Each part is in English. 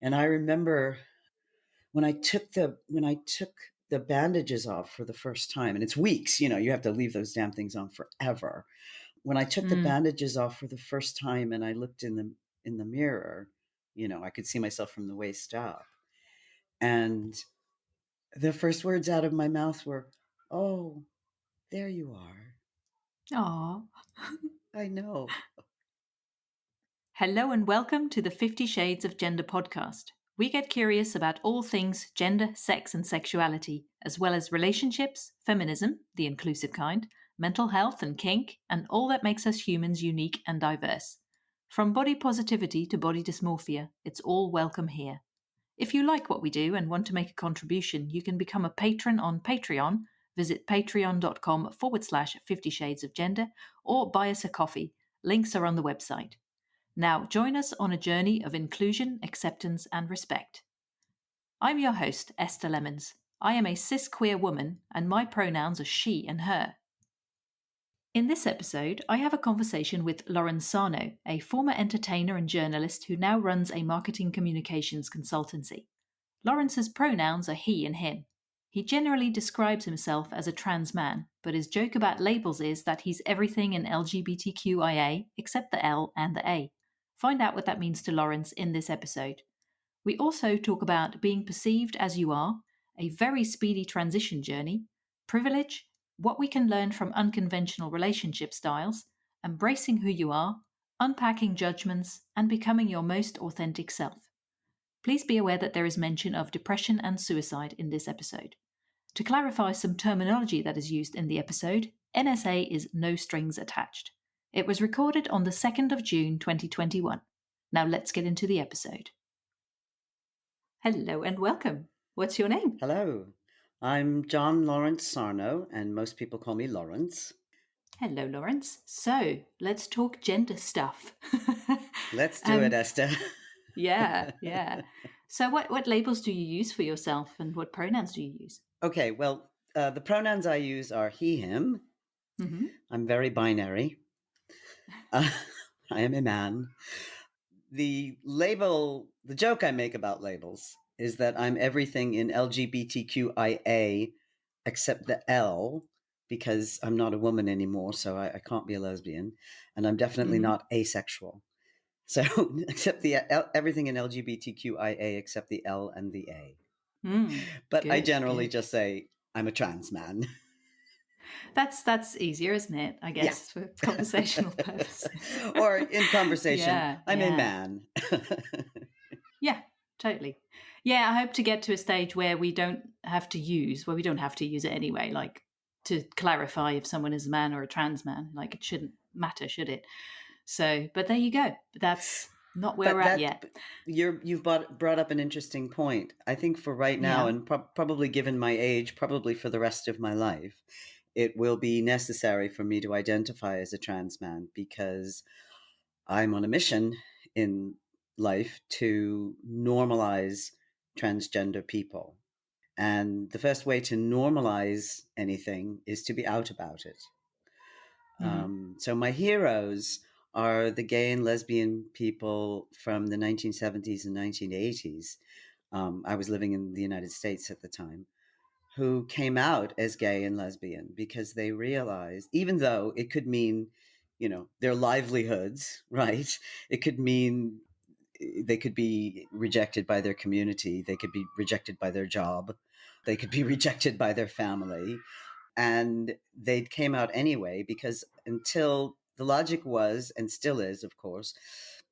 And I remember when I took the bandages off for the first time, and it's weeks, you have to leave those damn things on forever. When I took the Mm. bandages off for the first time and I looked in the mirror, I could see myself from the waist up. And the first words out of my mouth were, "Oh, there you are." Aw. I know. Hello and welcome to the 50 Shades of Gender podcast. We get curious about all things gender, sex, and sexuality, as well as relationships, feminism, the inclusive kind, mental health and kink, and all that makes us humans unique and diverse. From body positivity to body dysmorphia, it's all welcome here. If you like what we do and want to make a contribution, you can become a patron on Patreon. Visit patreon.com/50 Shades of Gender or buy us a coffee. Links are on the website. Now, join us on a journey of inclusion, acceptance, and respect. I'm your host, Esther Lemons. I am a cis queer woman, and my pronouns are she and her. In this episode, I have a conversation with LAURENCE SARNO, a former entertainer and journalist who now runs a marketing communications consultancy. Lawrence's pronouns are he and him. He generally describes himself as a trans man, but his joke about labels is that he's everything in LGBTQIA except the L and the A. Find out what that means to Laurence in this episode. We also talk about being perceived as you are, a very speedy transition journey, privilege, what we can learn from unconventional relationship styles, embracing who you are, unpacking judgments, and becoming your most authentic self. Please be aware that there is mention of depression and suicide in this episode. To clarify some terminology that is used in the episode, NSA is no strings attached. It was recorded on the 2nd of June 2021. Now let's get into the episode. Hello and welcome. What's your name? Hello. I'm John Laurence Sarno, and most people call me Laurence. Hello, Laurence. So let's talk gender stuff. Let's do it, Esther. Yeah. So what labels do you use for yourself and what pronouns do you use? Okay, well, the pronouns I use are he, him. Mm-hmm. I'm very binary. I am a man. The joke I make about labels is that I'm everything in LGBTQIA except the L, because I'm not a woman anymore, so I can't be a lesbian, and I'm definitely not asexual. So except everything in LGBTQIA except the L and the A. But I generally Good. just say I'm a trans man. That's easier, isn't it? I Yeah. guess for conversational purposes. Or in conversation, I'm a Yeah. man. Yeah, totally. Yeah, I hope to get to a stage where we don't have to use it anyway, like to clarify if someone is a man or a trans man. Like it shouldn't matter, should it? So, but there you go. That's not where But we're at yet. you've brought up an interesting point. I think for right now, Yeah. and probably given my age, probably for the rest of my life, it will be necessary for me to identify as a trans man because I'm on a mission in life to normalize transgender people. And the first way to normalize anything is to be out about it. Mm. So my heroes are the gay and lesbian people from the 1970s and 1980s. I was living in the United States at the time, who came out as gay and lesbian because they realized, even though it could mean, their livelihoods, right? It could mean they could be rejected by their community. They could be rejected by their job. They could be rejected by their family. And they came out anyway because until the logic was, and still is, of course,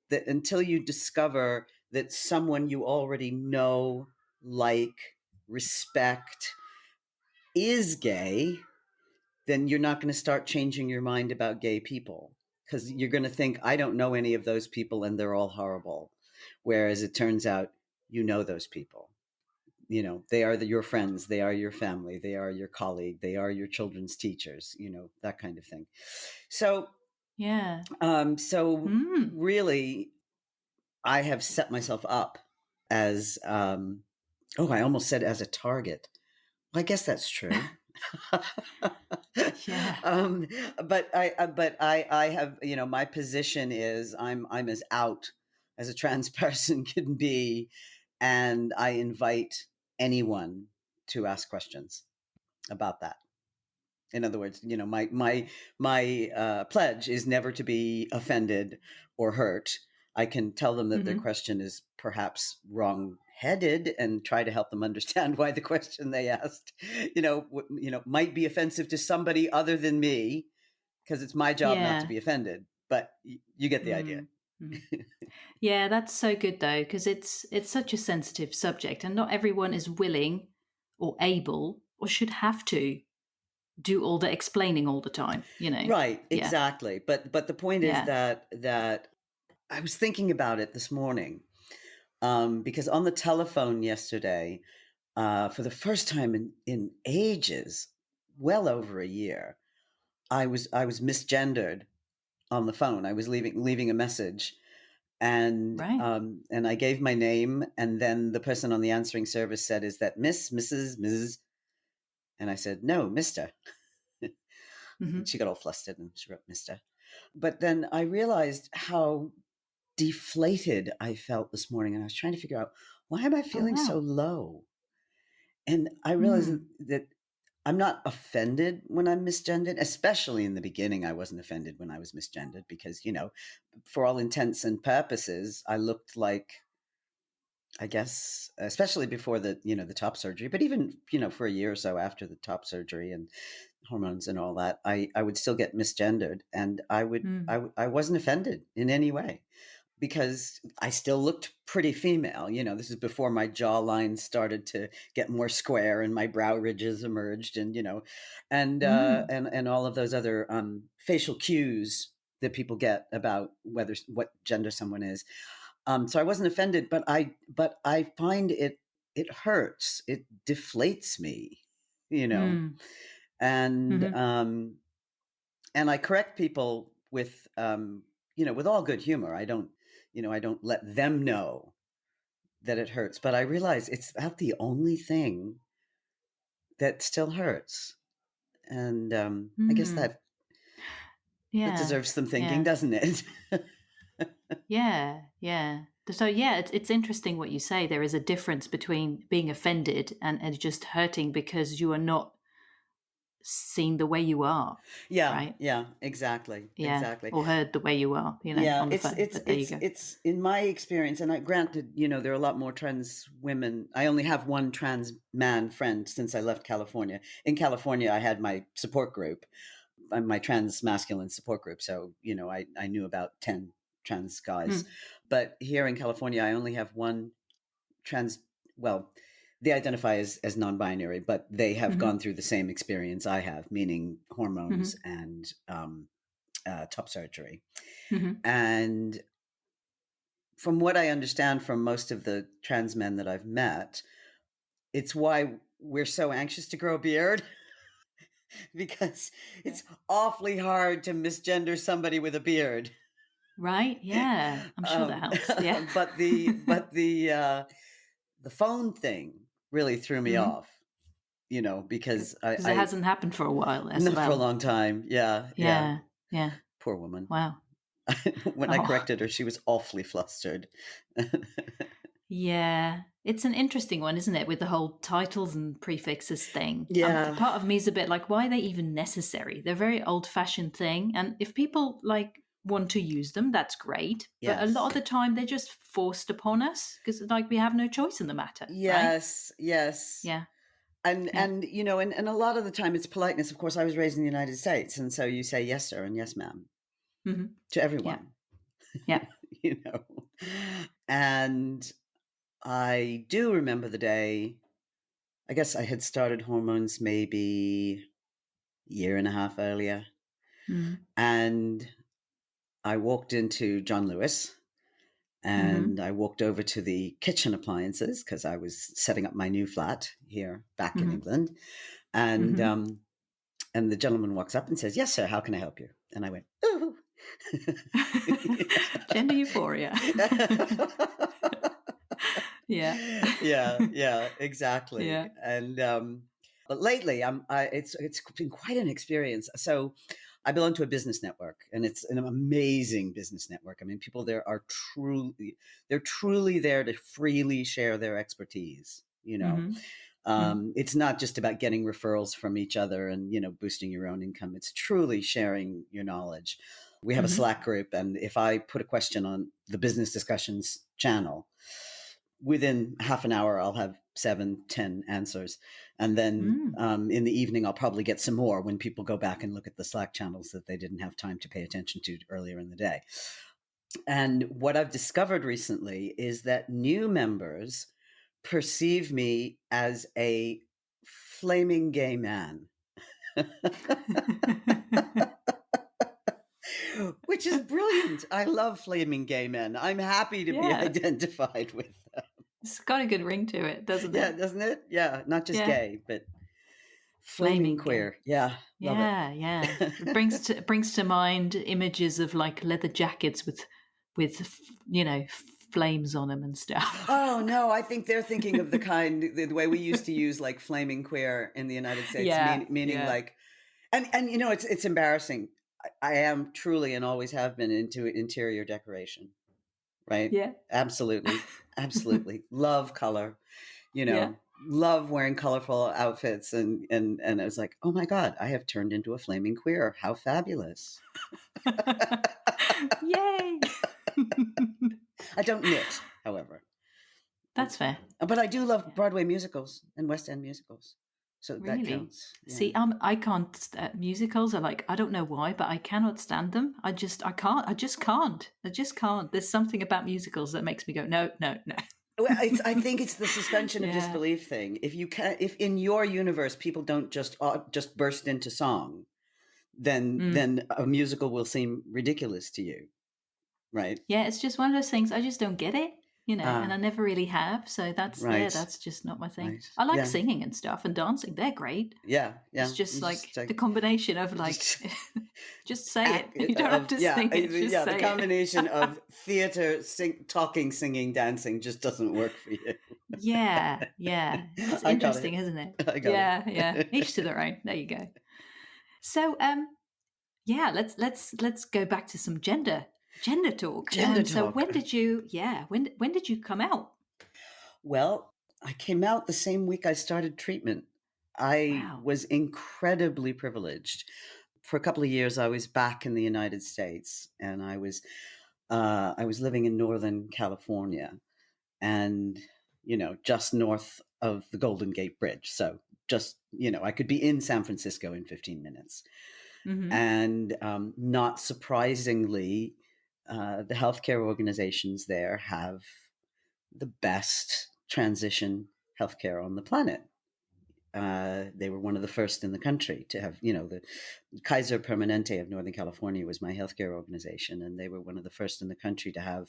that until you discover that someone you already know, like, respect is gay, then you're not going to start changing your mind about gay people because you're going to think, I don't know any of those people and they're all horrible. Whereas it turns out you know those people. They are your friends, they are your family, they are your colleague, they are your children's teachers, that kind of thing. So, Yeah. so Mm. really, I have set myself up as, I almost said as a target. Well, I guess that's true. Yeah. But I have, my position is I'm as out as a trans person can be, and I invite anyone to ask questions about that. In other words, my pledge is never to be offended or hurt. I can tell them that their question is perhaps wrong-headed and try to help them understand why the question they asked, might be offensive to somebody other than me, because it's my job not to be offended. But you get the idea. Yeah, that's so good though, because it's such a sensitive subject, and not everyone is willing or able or should have to do all the explaining all the time. Right, exactly. But the point is that I was thinking about it this morning, because on the telephone yesterday, for the first time in ages, well over a year, I was misgendered on the phone. I was leaving a message, and I gave my name, and then the person on the answering service said, "Is that Miss, Mrs., Mrs.?" And I said, "No, Mister." And she got all flustered and she wrote Mister. But then I realized how deflated I felt this morning, and I was trying to figure out, why am I feeling so low? And I realized that I'm not offended when I'm misgendered, especially in the beginning. I wasn't offended when I was misgendered because, for all intents and purposes, I looked like, I guess, especially before the top surgery, but even, for a year or so after the top surgery and hormones and all that, I would still get misgendered, and I wasn't offended in any way, because I still looked pretty female. This is before my jawline started to get more square and my brow ridges emerged, and and all of those other facial cues that people get about what gender someone is. So I wasn't offended, but I find it hurts. It deflates me, and and I correct people with with all good humor. I don't let them know that it hurts, but I realize it's about the only thing that still hurts, and I guess that deserves some thinking, doesn't it? Yeah. So it's interesting what you say. There is a difference between being offended and just hurting because you are not seen the way you are. Yeah, right? yeah, exactly, Yeah, exactly. or heard the way you are, on the phone. But there you go. It's in my experience, and granted, there are a lot more trans women. I only have one trans man friend since I left California. In California, I had my support group, my trans masculine support group. So, I knew about 10 trans guys. But here in California, I only have one trans, well, they identify as non-binary, but they have gone through the same experience I have, meaning hormones and top surgery. And from what I understand from most of the trans men that I've met, it's why we're so anxious to grow a beard. Because it's awfully hard to misgender somebody with a beard. Right? Yeah, I'm sure that helps. Yeah. But the phone thing really threw me off, because Because it hasn't happened for a while as not well. for a long time. Yeah. Yeah. Poor woman. Wow. When I corrected her, she was awfully flustered. Yeah. It's an interesting one, isn't it, with the whole titles and prefixes thing. Yeah. Part of me is a bit like, why are they even necessary? They're a very old-fashioned thing, and if people want to use them, that's great. But a lot of the time, they're just forced upon us because we have no choice in the matter. Yes. Right? Yes. Yeah. And a lot of the time it's politeness. Of course, I was raised in the United States, and so you say yes, sir, and yes, ma'am, to everyone. Yeah. And I do remember the day, I guess I had started hormones maybe a year and a half earlier. And I walked into John Lewis, and I walked over to the kitchen appliances because I was setting up my new flat here back in England. And and the gentleman walks up and says, "Yes, sir, how can I help you?" And I went, "Ooh." Gender euphoria. Yeah, exactly. And but lately it's been quite an experience. So I belong to a business network, and it's an amazing business network. I mean, people there are they're truly there to freely share their expertise, you know. Mm-hmm. Mm-hmm. It's not just about getting referrals from each other and, boosting your own income. It's truly sharing your knowledge. We have a Mm-hmm. Slack group, and if I put a question on the business discussions channel, within half an hour, I'll have 7-10 answers. And then Mm. in the evening, I'll probably get some more when people go back and look at the Slack channels that they didn't have time to pay attention to earlier in the day. And what I've discovered recently is that new members perceive me as a flaming gay man. Which is brilliant. I love flaming gay men. I'm happy to be Yeah. identified with them. It's got a good ring to it, doesn't Yeah, it? doesn't it? Yeah, not just Yeah. gay, but flaming Flaming gay. queer. Yeah, love it. Yeah, yeah. It brings to mind images of like leather jackets with flames on them and stuff. Oh no, I think they're thinking of the way we used to use like flaming queer in the United States, Yeah, meaning yeah. like, and it's embarrassing. I am truly and always have been into interior decoration, right? Yeah. Absolutely, absolutely love color. Yeah. Love wearing colorful outfits, and I was like, oh my god, I have turned into a flaming queer. How fabulous! Yay. I don't knit, however. That's fair. But I do love Yeah. Broadway musicals and West End musicals. So that Really? counts. Yeah. See, I can't musicals are like, I don't know why, but I cannot stand them. I just can't. There's something about musicals that makes me go, no, no, no. Well, I think it's the suspension of Yeah. disbelief thing. If in your universe people don't just burst into song, then a musical will seem ridiculous to you, right? Yeah, it's just one of those things I just don't get it, and I Ah, never really have. So right, that's just not my thing. right. I like Yeah, singing and stuff and dancing. They're great. yeah, It's yeah. just You like just like the combination of like, just just say it. act You don't have of to sing it. Just yeah. The say it. combination of theater, talking, singing, dancing just doesn't work for you. Yeah, yeah. It's I got interesting, it. isn't it? I got Yeah, yeah. Each to it. their own. There you go. So, yeah, let's go back to some gender talk. Gender So talk. when did you come out? Well, I came out the same week I started treatment. I Wow. was incredibly privileged. For a couple of years, I was back in the United States, and I was living in Northern California, and just north of the Golden Gate Bridge. So just I could be in San Francisco in 15 minutes. Mm-hmm. And not surprisingly, the healthcare organizations there have the best transition healthcare on the planet. They were one of the first in the country to have, the Kaiser Permanente of Northern California was my healthcare organization, and they were one of the first in the country to have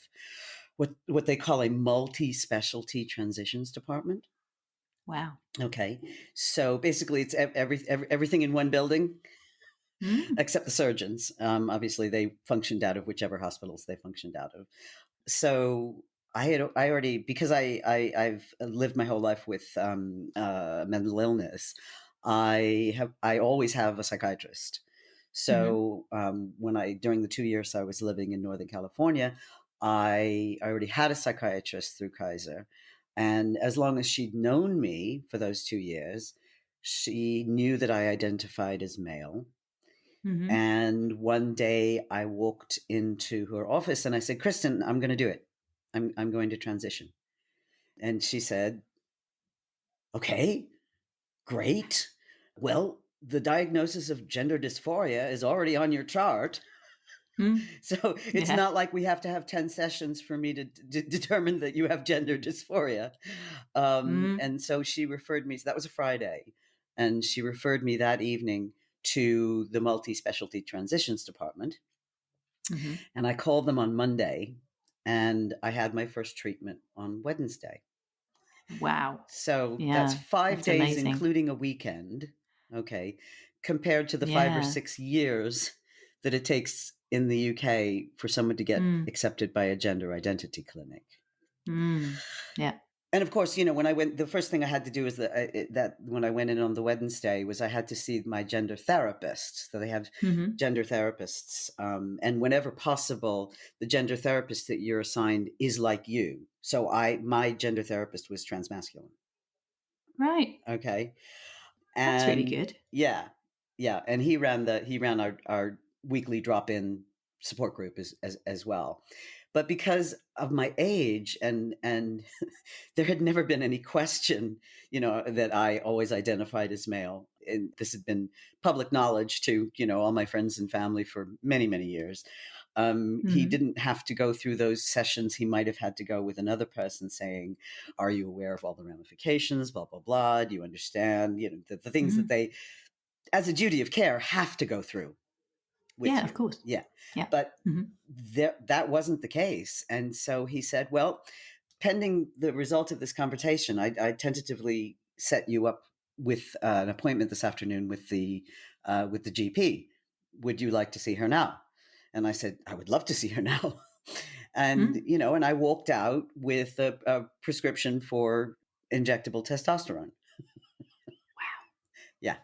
what they call a multi-specialty transitions department. Wow. Okay, so basically, it's everything in one building, Mm. except the surgeons. Obviously, they functioned out of whichever hospitals they functioned out of. So I already, because I've lived my whole life with mental illness. I always have a psychiatrist. Mm-hmm. So during the 2 years I was living in Northern California, I already had a psychiatrist through Kaiser, and as long as she'd known me for those 2 years, she knew that I identified as male. Mm-hmm. And one day I walked into her office and I said, Kristen, I'm going to do it. I'm going to transition. And she said, okay, great. Well, the diagnosis of gender dysphoria is already on your chart. Mm. So it's Yeah. not like we have to have 10 sessions for me to determine that you have gender dysphoria. Mm. And so she referred me, so that was a Friday, and she referred me that evening to the multi-specialty transitions department. Mm-hmm. And I called them on Monday, and I had my first treatment on Wednesday. Wow. So that's Yeah, 5 days, amazing. including a weekend. Okay. Compared to the 5 or 6 years that it takes in the UK for someone to get Mm. accepted by a gender identity clinic. Mm. Yeah. And of course, you know, when I went, the first thing I had to do is that when I went in on the Wednesday was I had to see my gender therapist. So they have Hmm. gender therapists, and whenever possible, the gender therapist that you're assigned is like you. So my gender therapist was transmasculine. Right. Okay, That's really and good. yeah, yeah, and he ran our weekly drop in support group as well. But because of my age and there had never been any question, you know, that I always identified as male. And this had been public knowledge to, you know, all my friends and family for many, many years. He Hmm. didn't have to go through those sessions. He might have had to go with another person saying, are you aware of all the ramifications, blah, blah, blah. Do you understand, you know, the things that Hmm. they, as a duty of care, have to go through with Yeah, of you. course. Yeah. Yeah. But Hmm. that wasn't the case. And so he said, well, pending the result of this conversation, I tentatively set you up with an appointment this afternoon with the GP. Would you like to see her now? And I said, I would love to see her now. And, Mm. you know, and I walked out with a prescription for injectable testosterone. Wow. Yeah.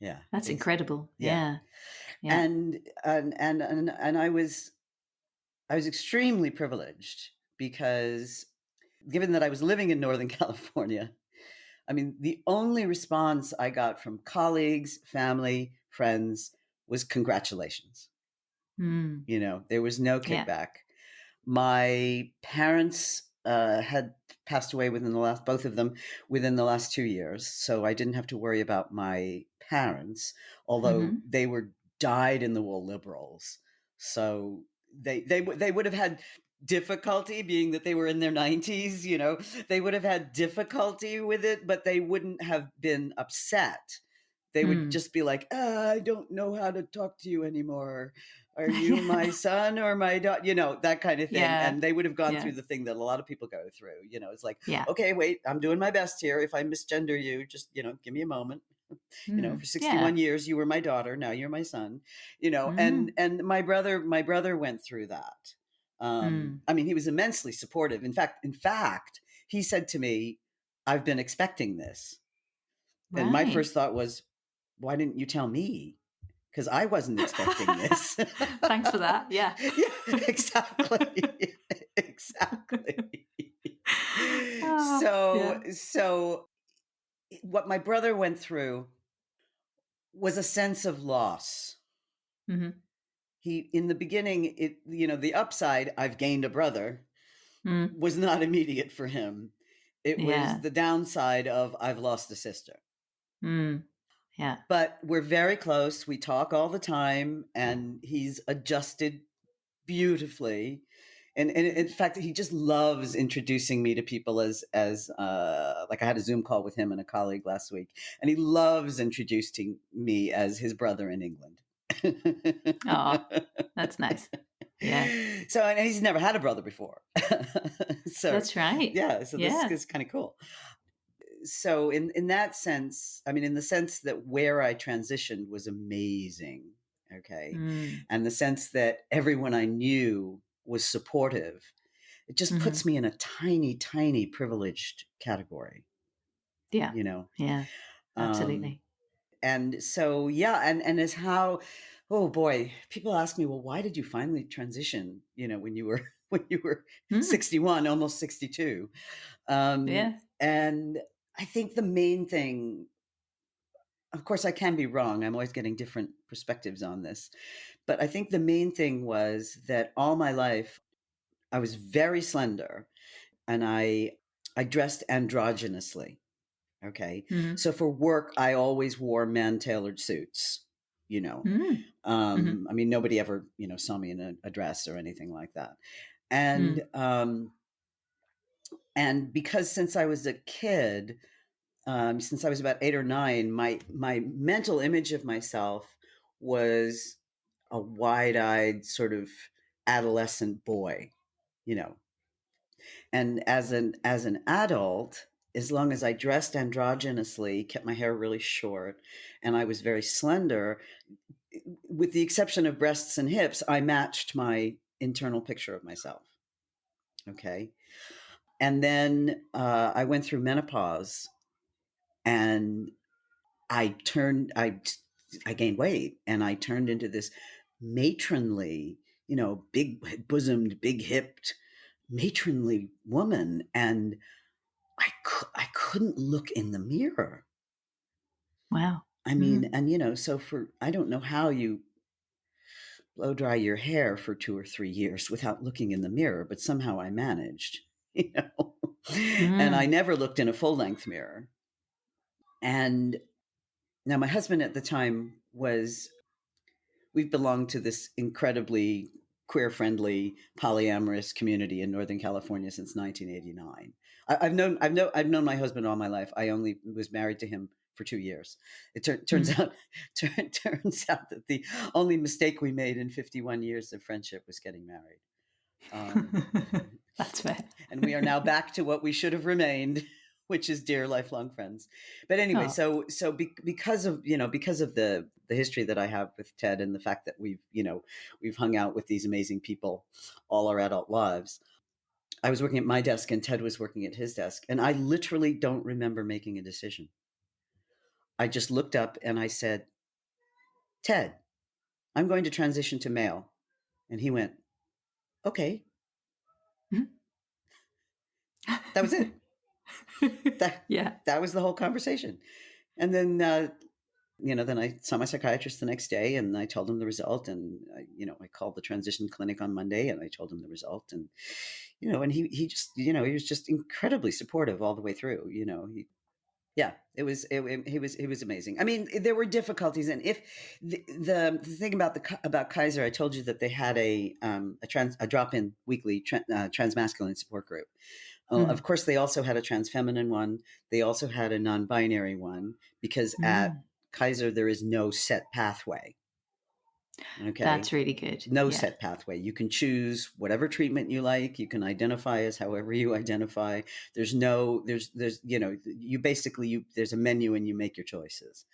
Yeah. That's incredible. Yeah. Yeah. Yeah. And I was extremely privileged because given that I was living in Northern California, I mean, the only response I got from colleagues, family, friends was congratulations. Mm. You know, there was no Yeah. kickback. My parents had passed away within the last, both of them within the last 2 years. So I didn't have to worry about my parents, although Hmm. they were dyed in the wool liberals. So they would have had difficulty, being that they were in their 90s, you know, they would have had difficulty with it, but they wouldn't have been upset. They would Mm. just be like, I don't know how to talk to you anymore. Are you Yeah. my son or my daughter? You know, that kind of thing. Yeah. And they would have gone Yeah. through the thing that a lot of people go through. You know, it's like, Yeah. okay, wait, I'm doing my best here. If I misgender you, just, you know, give me a moment. You know, Mm. for Yeah. 61 years you were my daughter, now you're my son. You know, and Mm. my brother went through that. Mm. I mean, he was immensely supportive. In fact, he said to me, I've been expecting this. And my Right. first thought was, why didn't you tell me? Because I wasn't expecting this. Thanks for that. Yeah. Yeah, exactly. Exactly. Oh, So yeah. so what my brother went through was a sense of loss. Hmm. He in the beginning, it, you know, the upside, I've gained a brother, Mm. was not immediate for him. It was Yeah. the downside of I've lost a sister. Mm. Yeah. But we're very close. We talk all the time, and he's adjusted beautifully. And in fact, he just loves introducing me to people as like I had a Zoom call with him and a colleague last week, and he loves introducing me as his brother in England. Oh, that's nice. Yeah. So, and he's never had a brother before. So, That's right. yeah, so this Yeah. is kind of cool. So in that sense, I mean, in the sense that where I transitioned was amazing. Okay. Mm. And the sense that everyone I knew was supportive, it just puts Hmm. me in a tiny, tiny privileged category, Yeah. you know? Yeah. Um, Absolutely. and so, yeah. And as how, oh boy, people ask me, well, why did you finally transition, you know, when you were, when you were Mm. 61, almost 62? Um, Yeah. and I think the main thing, of course, I can be wrong. I'm always getting different perspectives on this. But I think the main thing was that all my life I was very slender and I dressed androgynously. Okay. Hmm. So for work, I always wore man-tailored suits, you know. Mm. Hmm. I mean, nobody ever, you know, saw me in a dress or anything like that. And Mm. and because since I was a kid, since I was about 8 or 9, my mental image of myself was a wide-eyed sort of adolescent boy, you know. And as an adult, as long as I dressed androgynously, kept my hair really short, and I was very slender, with the exception of breasts and hips, I matched my internal picture of myself. Okay. And then I went through menopause, and I gained weight, and I turned into this matronly, big bosomed, big hipped, matronly woman. And I couldn't look in the mirror. Wow. I mean, and so I don't know how you blow dry your hair for 2 or 3 years without looking in the mirror, but somehow I managed, you know. And I Mm. never looked in a full length mirror. And now my husband at the time we've belonged to this incredibly queer friendly polyamorous community in Northern California since 1989. I've known my husband all my life. I only was married to him for 2 years. It turns Mm. out turns out that the only mistake we made in 51 years of friendship was getting married. Um, That's fair. and we are now back to what we should have remained, which is dear lifelong friends. But anyway, Oh. because of the history that I have with Ted, and the fact that we've hung out with these amazing people all our adult lives. I was working at my desk and Ted was working at his desk, and I literally don't remember making a decision. I just looked up and I said, "Ted, I'm going to transition to male." And he went, "Okay." That was it. That Yeah. that was the whole conversation. And then I saw my psychiatrist the next day, and I told him the result. And I called the transition clinic on Monday, and I told him the result. And and he just he was just incredibly supportive all the way through. Yeah, he was amazing. I mean, there were difficulties, and if the thing about Kaiser, I told you that they had a drop in weekly transmasculine support group. Of Mm. course, they also had a trans feminine one. They also had a non-binary one, because at Mm. Kaiser there is no set pathway. Okay. That's really good. No Yeah. set pathway. You can choose whatever treatment you like. You can identify as however you identify. There's a menu and you make your choices.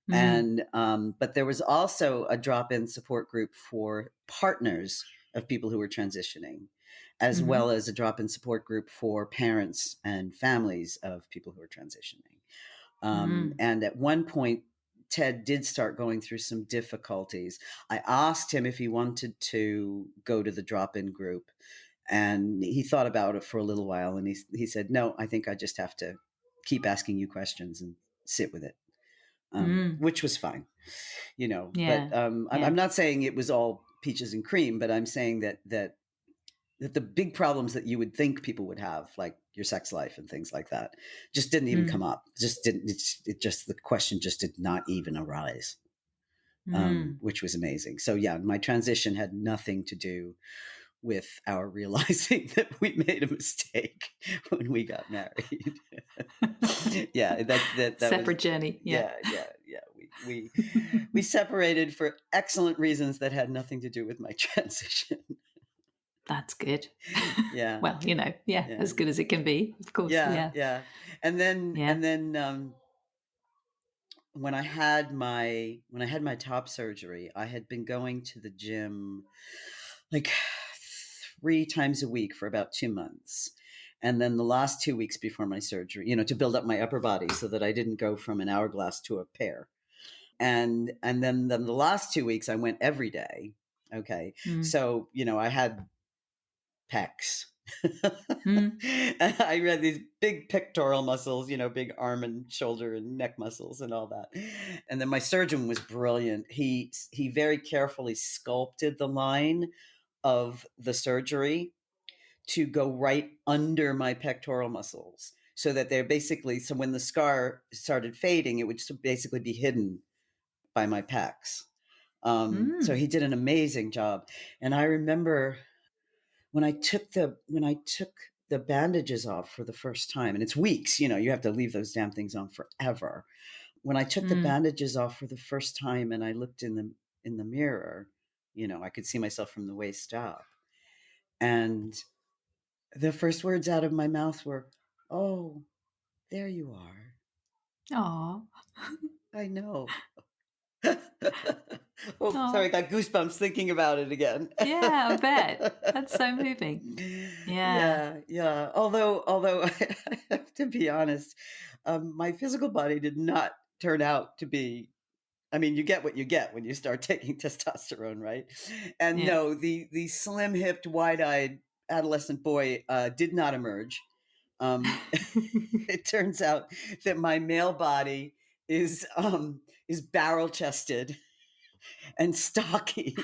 Mm. And but there was also a drop-in support group for partners of people who were transitioning, as Mm-hmm. well as a drop-in support group for parents and families of people who are transitioning. Mm. And at one point, Ted did start going through some difficulties. I asked him if he wanted to go to the drop-in group, and he thought about it for a little while, and he said, "No, I think I just have to keep asking you questions and sit with it," Mm. which was fine, But Yeah. I'm Yeah. not saying it was all peaches and cream, but I'm saying that the big problems that you would think people would have, like your sex life and things like that, just didn't even come Mm. up. Just didn't. It just the question just did not even arise, Mm. which was amazing. So yeah, my transition had nothing to do with our realizing that we made a mistake when we got married. Yeah, that was. Separate journey. Yeah. Yeah. We separated for excellent reasons that had nothing to do with my transition. That's good. Yeah, Well, yeah, yeah. as good as it can be, of course. Yeah, Yeah. yeah. And then Yeah. and then when I had my top surgery, I had been going to the gym like 3 times a week for about 2 months. And then the last 2 weeks before my surgery, to build up my upper body so that I didn't go from an hourglass to a pear. And then the last 2 weeks I went every day. Okay. Mm. So, I had pecs. Mm. And I read these big pectoral muscles, big arm and shoulder and neck muscles and all that. And then my surgeon was brilliant. He very carefully sculpted the line of the surgery to go right under my pectoral muscles, so that so when the scar started fading, it would basically be hidden by my pecs. So Mm. he did an amazing job. And I remember when I took the bandages off for the first time, and it's weeks, you have to leave those damn things on forever. When I took the Mm. bandages off for the first time and I looked in the mirror, I could see myself from the waist up. And the first words out of my mouth were, "Oh, there you are. Aw. I know." Oh, sorry, I Oh, got goosebumps thinking about it again. yeah, I bet. That's so moving. Yeah. Yeah, yeah. Although I have to be honest, my physical body did not turn out to be. I mean, you get what you get when you start taking testosterone, right? And Yeah. no, the slim-hipped, wide-eyed adolescent boy did not emerge. Um, it turns out that my male body is barrel-chested and stocky,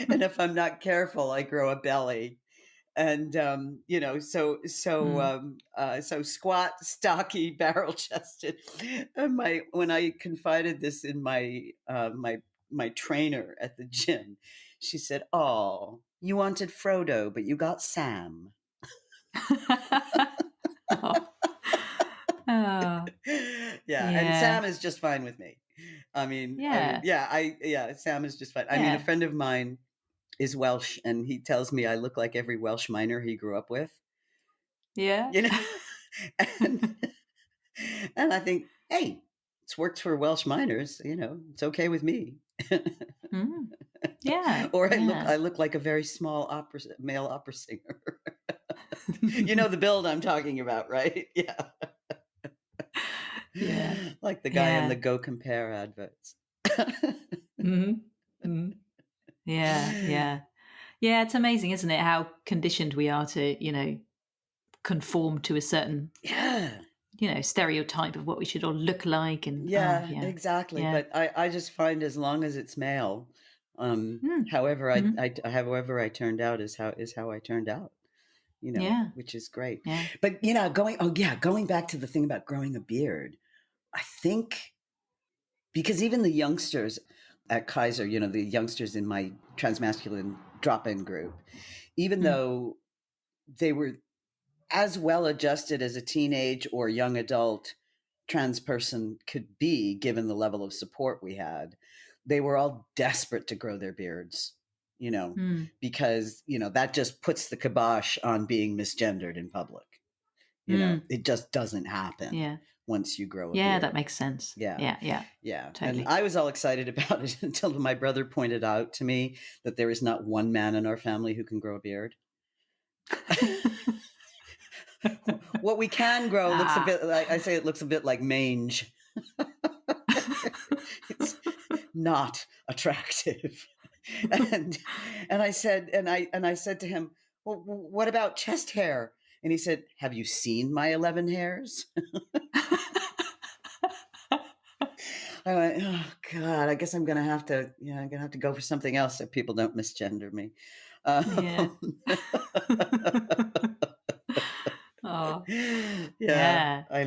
and if I'm not careful, I grow a belly. And Mm. so squat, stocky, barrel chested. And my when I confided this in my trainer at the gym, she said, "Oh, you wanted Frodo, but you got Sam." Oh. Oh, Yeah, and yeah. Sam is just fine with me. Yeah. Yeah, Sam is just fine. I mean, a Yeah. friend of mine is Welsh, and he tells me I look like every Welsh miner he grew up with. Yeah. You know, and and I think, hey, it's worked for Welsh miners. It's okay with me. Mm. Yeah. Or Yeah. I look like a very small male opera singer. You know the build I'm talking about, right? Yeah, Yeah. like the guy in the Yeah. Go Compare adverts. Mhm. Mhm. Yeah. Yeah. Yeah. It's amazing, isn't it? How conditioned we are to, conform to a certain, Yeah, stereotype of what we should all look like. And oh, yeah, yeah. exactly. Yeah. But I just find as long as it's male, Mm. Mhm. however I turned out is how I turned out. Yeah. Which is great. Yeah. But going back to the thing about growing a beard, I think because even the youngsters at Kaiser, the youngsters in my transmasculine drop-in group, even Mm. though they were as well adjusted as a teenage or young adult trans person could be, given the level of support we had, they were all desperate to grow their beards, you know, Mm. because, that just puts the kibosh on being misgendered in public. Mm. It just doesn't happen Yeah. once you grow a Yeah. That beard. makes sense. Yeah. Yeah. Yeah. Yeah. And Totally. I was all excited about it until my brother pointed out to me that there is not one man in our family who can grow a beard. What we can grow looks a Ah. bit like, I say, it looks a bit like mange. It's not attractive. And I said to him, "Well, what about chest hair?" And he said, "Have you seen my 11 hairs?" I went, "Oh God, I guess I'm gonna have to go for something else so people don't misgender me." Yeah. Um, Oh, yeah, yeah. I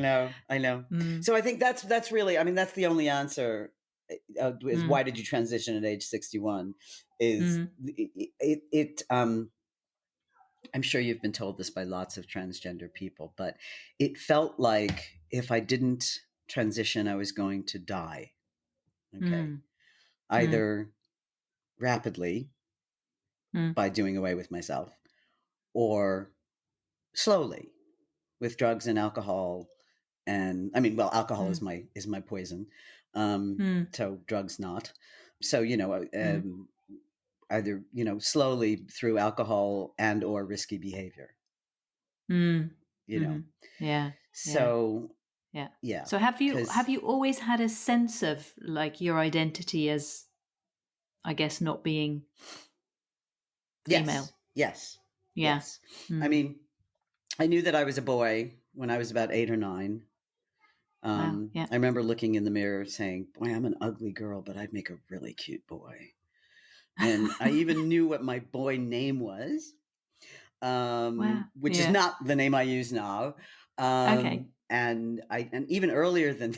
know. Mm. So I think that's really, I mean, that's the only answer. Is Mm. why did you transition at age 61? Is Mm. I'm sure you've been told this by lots of transgender people, but it felt like if I didn't transition, I was going to die. Okay. Mm. Mm. Either rapidly Mm. by doing away with myself or slowly with drugs and alcohol. And I mean, well, alcohol Mm. is my poison. Mm. So drugs not. So, Mm. either, slowly through alcohol and or risky behavior, Mm. you know. Mhm. Yeah. Yeah. So Yeah. yeah, So have because you always had a sense of like your identity as, I guess, not being female? yes, yes, Yeah. yes. I Mm. mean, I knew that I was a boy when I was about 8 or 9. Wow. Yeah. I remember looking in the mirror saying, "Boy, I'm an ugly girl, but I'd make a really cute boy." And I even knew what my boy name was, Wow. which is Yeah. not the name I use now. Okay. And even earlier than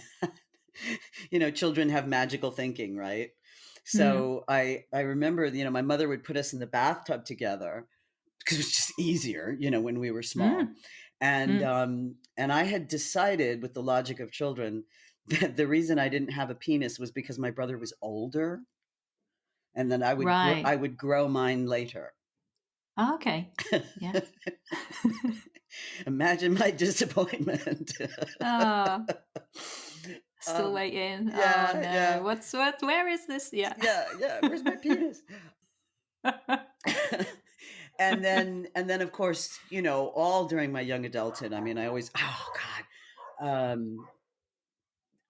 that, children have magical thinking, right? Mm. So I remember, my mother would put us in the bathtub together because it was just easier, when we were small. Mm. And Mm. and I had decided, with the logic of children, that the reason I didn't have a penis was because my brother was older, and then I Right. would grow mine later. Oh, okay. Yeah. Imagine my disappointment. Ah, Still waiting. Oh Yeah, no. yeah, Where is this? Yeah. yeah. Where's my penis? And then of course, all during my young adulthood. I mean, I always, oh God,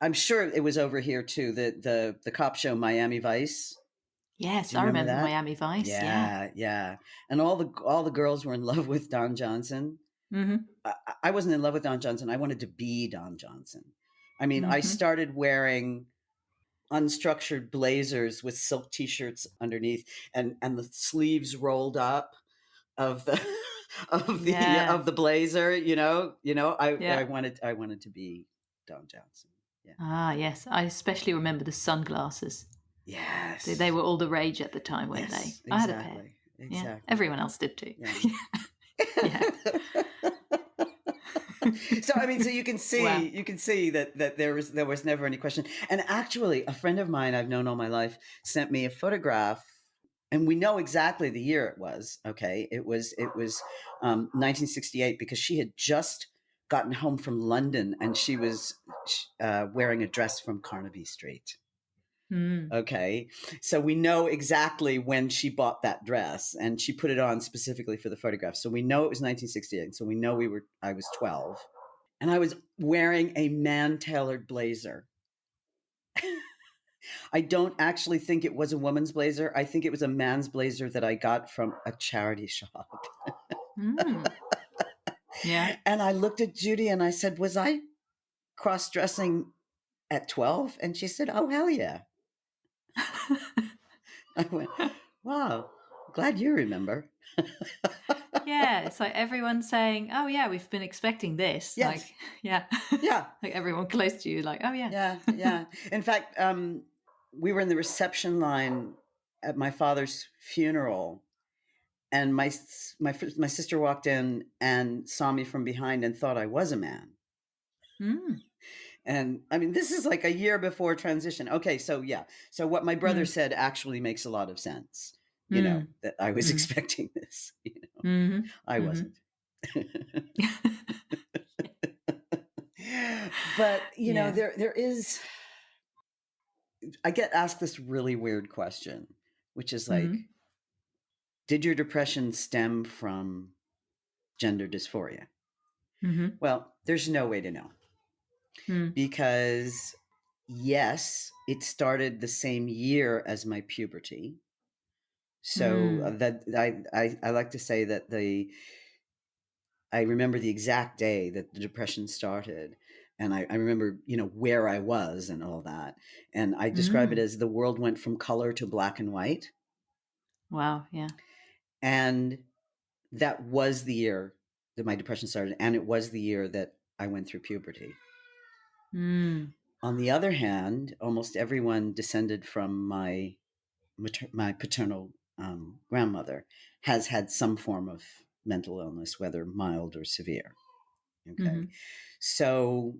I'm sure it was over here too. The cop show Miami Vice. Yes, Do you I remember remember that? Miami Vice. Yeah. Yeah, yeah. And all the girls were in love with Don Johnson. Mm-hmm. I wasn't in love with Don Johnson. I wanted to be Don Johnson. I mean, I Mm-hmm. started wearing unstructured blazers with silk t-shirts underneath, and the sleeves rolled up of the Yeah. of the blazer. I Yeah. wanted to be Don Johnson. Yeah. Ah, yes. I especially remember the sunglasses. They Yes. were all the rage at the time, weren't they? Yes. I had a pair. Exactly. Yeah. Exactly. Everyone else did too. Yeah. Yeah. So I mean, so you can Wow. see that there was never any question. And actually, a friend of mine I've known all my life sent me a photograph, and we know exactly the year it was. Okay, it was 1968, because she had just gotten home from London, and she was wearing a dress from Carnaby Street. Mm. Okay. So we know exactly when she bought that dress, and she put it on specifically for the photograph. So we know it was 1968. So we know I was 12, and I was wearing a man-tailored blazer. I don't actually think it was a woman's blazer. I think it was a man's blazer that I got from a charity shop. Mm. Yeah. And I looked at Judy and I said, "Was I cross-dressing at 12?" And she said, "Oh, hell yeah." I went, "Wow, glad you remember." Yeah, it's like everyone saying, "Oh yeah, we've been expecting this." Yes. Like, yeah, Yeah. like everyone close to you, like, "Oh yeah." Yeah. Yeah. In fact, we were in the reception line at my father's funeral, and my sister walked in and saw me from behind and thought I was a man. Mm. And I mean, this is like a year before transition. Okay, so yeah. So what my brother Mm. said actually makes a lot of sense. Mm. That I was Mm. expecting this. Mm-hmm. I Mm-hmm. wasn't. But Yeah. there is. I get asked this really weird question, which is like, Mm. did your depression stem from gender dysphoria? Mm-hmm. Well, there's no way to know, Mm. because yes, it started the same year as my puberty. So Mm. that I like to say that I remember the exact day that the depression started. And I remember, where I was and all that. And I describe it Mm. as the world went from color to black and white. Wow. Yeah. And that was the year that my depression started. And it was the year that I went through puberty. Mm. On the other hand, almost everyone descended from my paternal grandmother has had some form of mental illness, whether mild or severe. Okay. Mm-hmm. So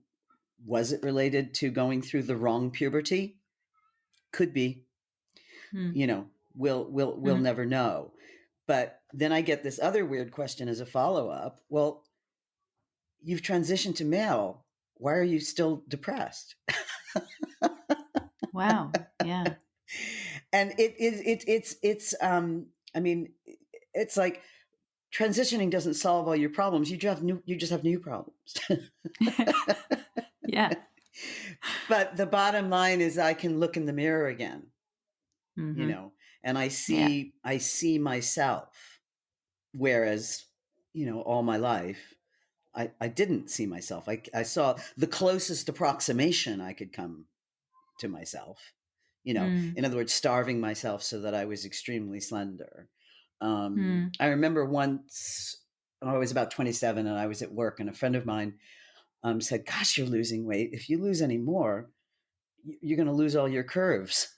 was it related to going through the wrong puberty? Could be. Mm. You know, we'll Mm. never know. But then I get this other weird question as a follow-up. Well, you've transitioned to male. Why are you still depressed? Wow. Yeah. And it's I mean, it's like transitioning doesn't solve all your problems. You just have new problems. Yeah. But the bottom line is I can look in the mirror again, you Mm-hmm. know, and I Yeah. see myself. Whereas, all my life, I didn't see myself. I saw the closest approximation I could come to myself, Mm. in other words, starving myself so that I was extremely slender. Mm. I remember once I was about 27 and I was at work, and a friend of mine said, "Gosh, you're losing weight. If you lose any more, you're going to lose all your curves."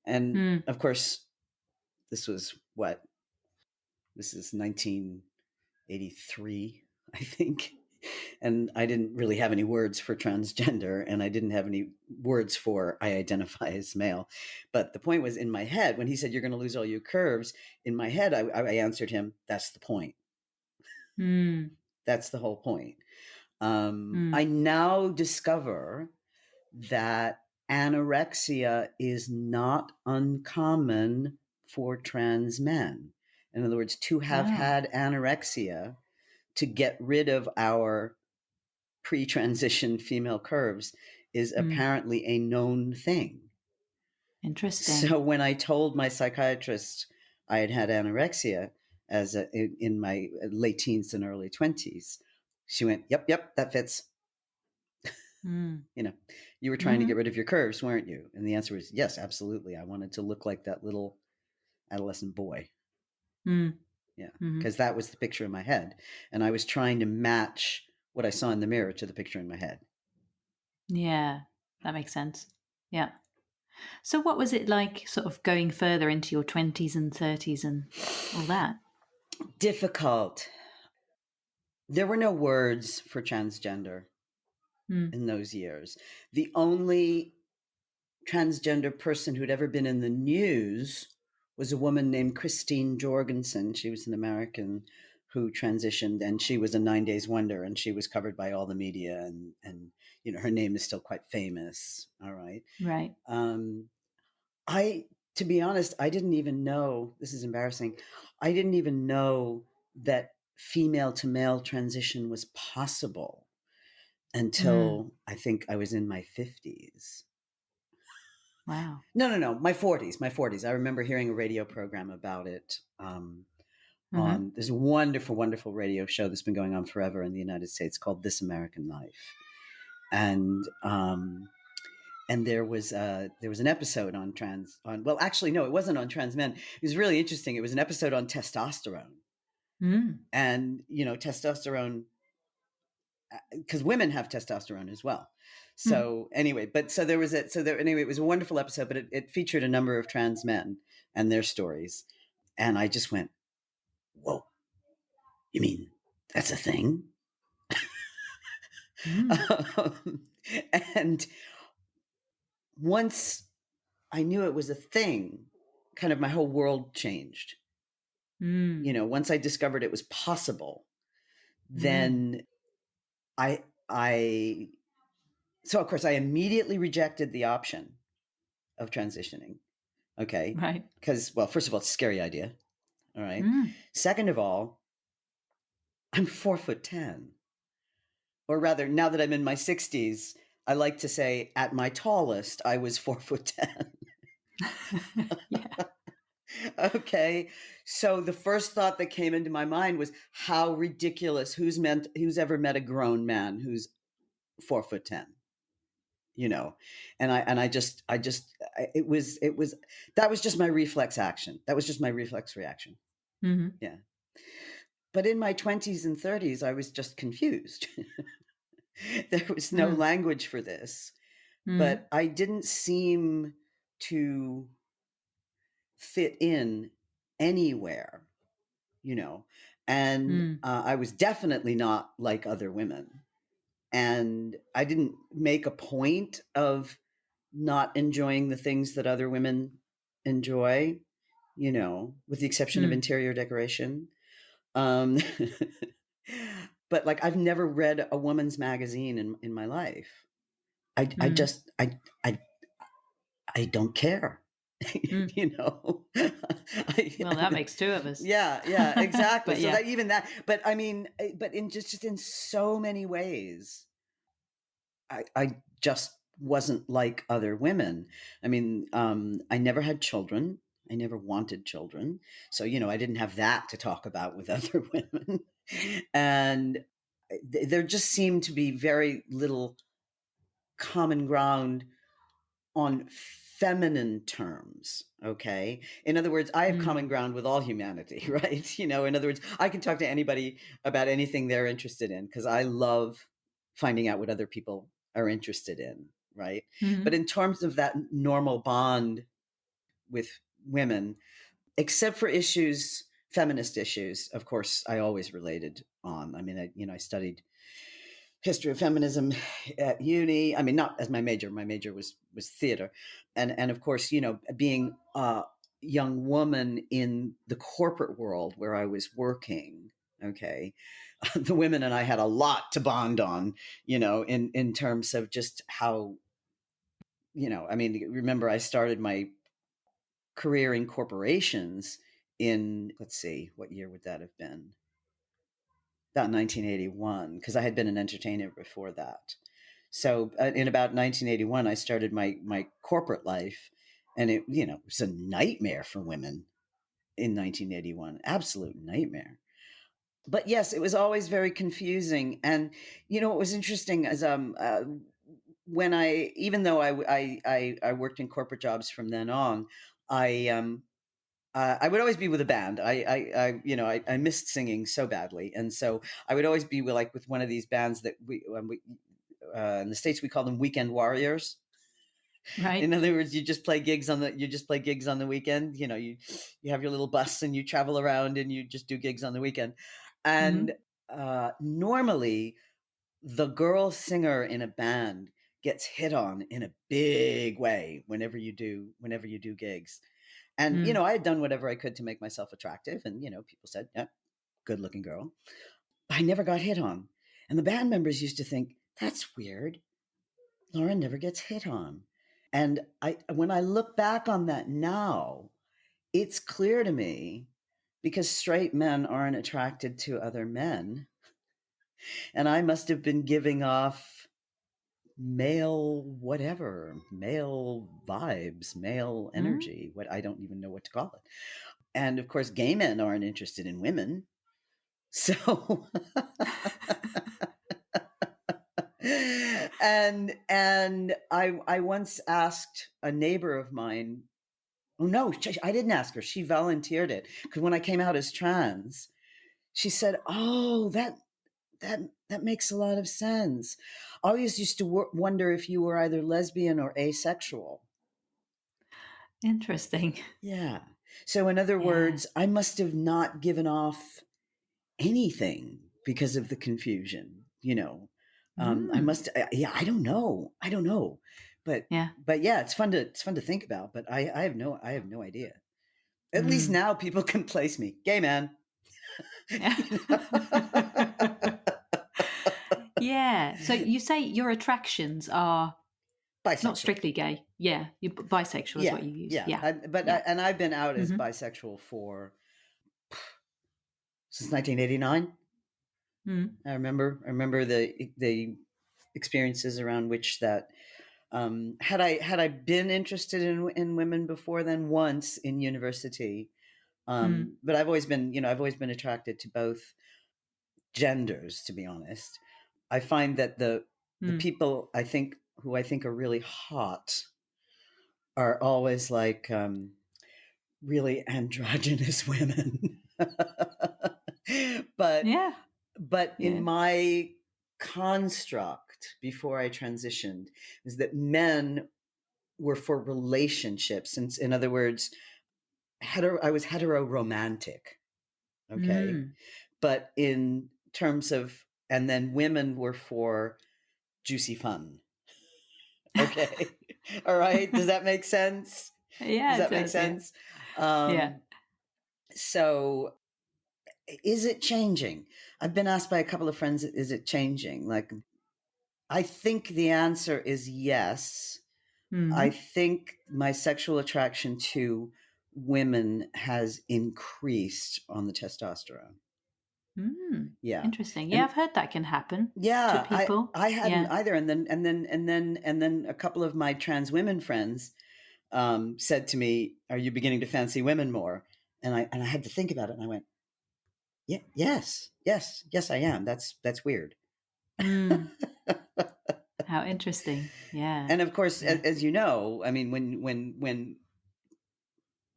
And Mm. of course, this was what? This is 1983, I think. And I didn't really have any words for transgender, and I didn't have any words for I identify as male. But the point was, in my head, when he said, "You're going to lose all your curves," in my head, I answered him, "That's the point. Mm. That's the whole point." I Mm. now discover that anorexia is not uncommon for trans men. In other words, to have Oh, had anorexia to get rid of our pre transition female curves is mm, apparently a known thing. interesting. So when I told my psychiatrist I had had anorexia in my late teens and early 20s, she went, "Yep, yep, that fits. Mm, You know, you were trying to hmm get rid of your curves, weren't you?" And the answer was yes, absolutely. I wanted to look like that little adolescent boy. mm, Yeah, hmm because that was the picture in my head, and I was trying to match what I saw in the mirror to the picture in my head. Yeah, that makes sense. Yeah. So, what was it like, sort of going further into your 20s and 30s and all that? Difficult. There were no words for transgender Mm, in those years. The only transgender person who'd ever been in the news was a woman named Christine Jorgensen. She was an American who transitioned, and she was a 9 days wonder, and she was covered by all the media, and her name is still quite famous. All right. right. Um, I, to be honest, I didn't even know. This is embarrassing. I didn't even know that female to male transition was possible Mm, until I think I was in my 50s. wow. No, my 40s, my 40s. I remember hearing a radio program about it. hmm On There's a wonderful, wonderful radio show that's been going on forever in the United States called This American Life, and there was an episode on well, actually no, it wasn't on trans men. It was really interesting. It was an episode on testosterone, Mm, and testosterone, because women have testosterone as well. mm, So anyway, it was a wonderful episode, but it featured a number of trans men and their stories, and I just went, "Whoa, you mean that's a thing?" mm, um, and once I knew it was a thing, kind of my whole world changed. mm, Once I discovered it was possible, mm, then I so of course I immediately rejected the option of transitioning. Okay. right. Because, well, first of all, it's a scary idea. All right. Mm, Second of all, I'm 4'10". Or rather, now that I'm in my 60s, I like to say at my tallest, I was 4'10". yeah. Okay. So the first thought that came into my mind was how ridiculous. Who's ever met a grown man who's 4'10"? You know, it was that was just my reflex action. That was just my reflex reaction. hmm Yeah. But in my 20s and 30s, I was just confused. There was no mm, language for this, mm, but I didn't seem to fit in anywhere, you know. And mm, I was definitely not like other women. And I didn't make a point of not enjoying the things that other women enjoy, with the exception of mm, interior decoration. Um, but like I've never read a woman's magazine in my life. I mm, just I don't care. mm. you know. Well, that makes two of us. Yeah, exactly. But So yeah. that even that, but I mean, but in just in so many ways, I just wasn't like other women. I mean, I never had children. I never wanted children. So, I didn't have that to talk about with other women. And there just seemed to be very little common ground on feminine terms. Okay. In other words, I have common Mm, ground with all humanity, right? In other words, I can talk to anybody about anything they're interested in because I love finding out what other people are interested in, right? But hmm in terms of that normal bond with women, except for feminist issues, of course, I always related on. I mean, I studied history of feminism at uni. I mean, not as my major. My major was theater, and of course, being a young woman in the corporate world where I was working. Okay, the women and I had a lot to bond on, in terms of just how I mean, remember I started my career in corporations in, let's see, what year would that have been? About 1981, because I had been an entertainer before that. So in about 1981, I started my corporate life, and it was a nightmare for women in 1981, absolute nightmare. But yes, it was always very confusing. And what was interesting is when even though I worked in corporate jobs from then on, I I would always be with a band. I missed singing so badly, and so I would always be with one of these bands that we in the States we call them weekend warriors. In Right. other words, you just play gigs on the weekend. You have your little bus and you travel around and you just do gigs on the weekend. And Hmm. normally, the girl singer in a band gets hit on in a big way whenever you do gigs. And Mm. I had done whatever I could to make myself attractive, and people said, "Yeah, good looking girl." But I never got hit on, and the band members used to think that's weird. Lauren never gets hit on. And when I look back on that now, it's clear to me because straight men aren't attracted to other men. And I must have been giving off male, whatever, male vibes, male Mm. energy, what I don't even know what to call it. And of course, gay men aren't interested in women. So, and I once asked a neighbor of mine. Oh no, I didn't ask her. She volunteered it because when I came out as trans, she said, "Oh, that makes a lot of sense. I always used to wonder if you were either lesbian or asexual." Interesting. Yeah. So, in other Yeah. words, I must have not given off anything because of the confusion. I Mm. must. Yeah, I don't know, but Yeah. yeah, it's fun to think about. But I have no idea. At least Mm. now people can place me gay man. Yeah. You know? Yeah. So you say your attractions are not Bisexual. strictly gay. Yeah. You're bisexual is Yeah, what you use. yeah. Yeah. Yeah. And I've been out as Hmm. bisexual for since 1989. Mm. I remember the experiences around which that had I been interested in women before then once in university, Mm. but I've always been attracted to both genders, to be honest. I find that the Mm. people who I think are really hot are always really androgynous women. but Yeah. but in Yeah. my construct before I transitioned is that men were for relationships. And in other words, I was hetero romantic. Okay. Mm. But in terms of, and then women were for juicy fun. Okay. All right. Does that make sense? Does Yeah, it that make does. Yeah. sense? Yeah. Um, so is it changing? I've been asked by a couple of friends, is it changing? I think the answer is yes. I Hmm. think my sexual attraction to women has increased on the testosterone. Mm. Yeah. Interesting. Yeah, And I've heard that can happen to yeah, I people. I hadn't Yeah. either. And then a couple of my trans women friends said to me, "Are you beginning to fancy women more?" And I had to think about it, and I went, "Yeah, yes, I am. That's weird." Mm. How interesting. Yeah. And of course, Yeah. as you know, I mean, when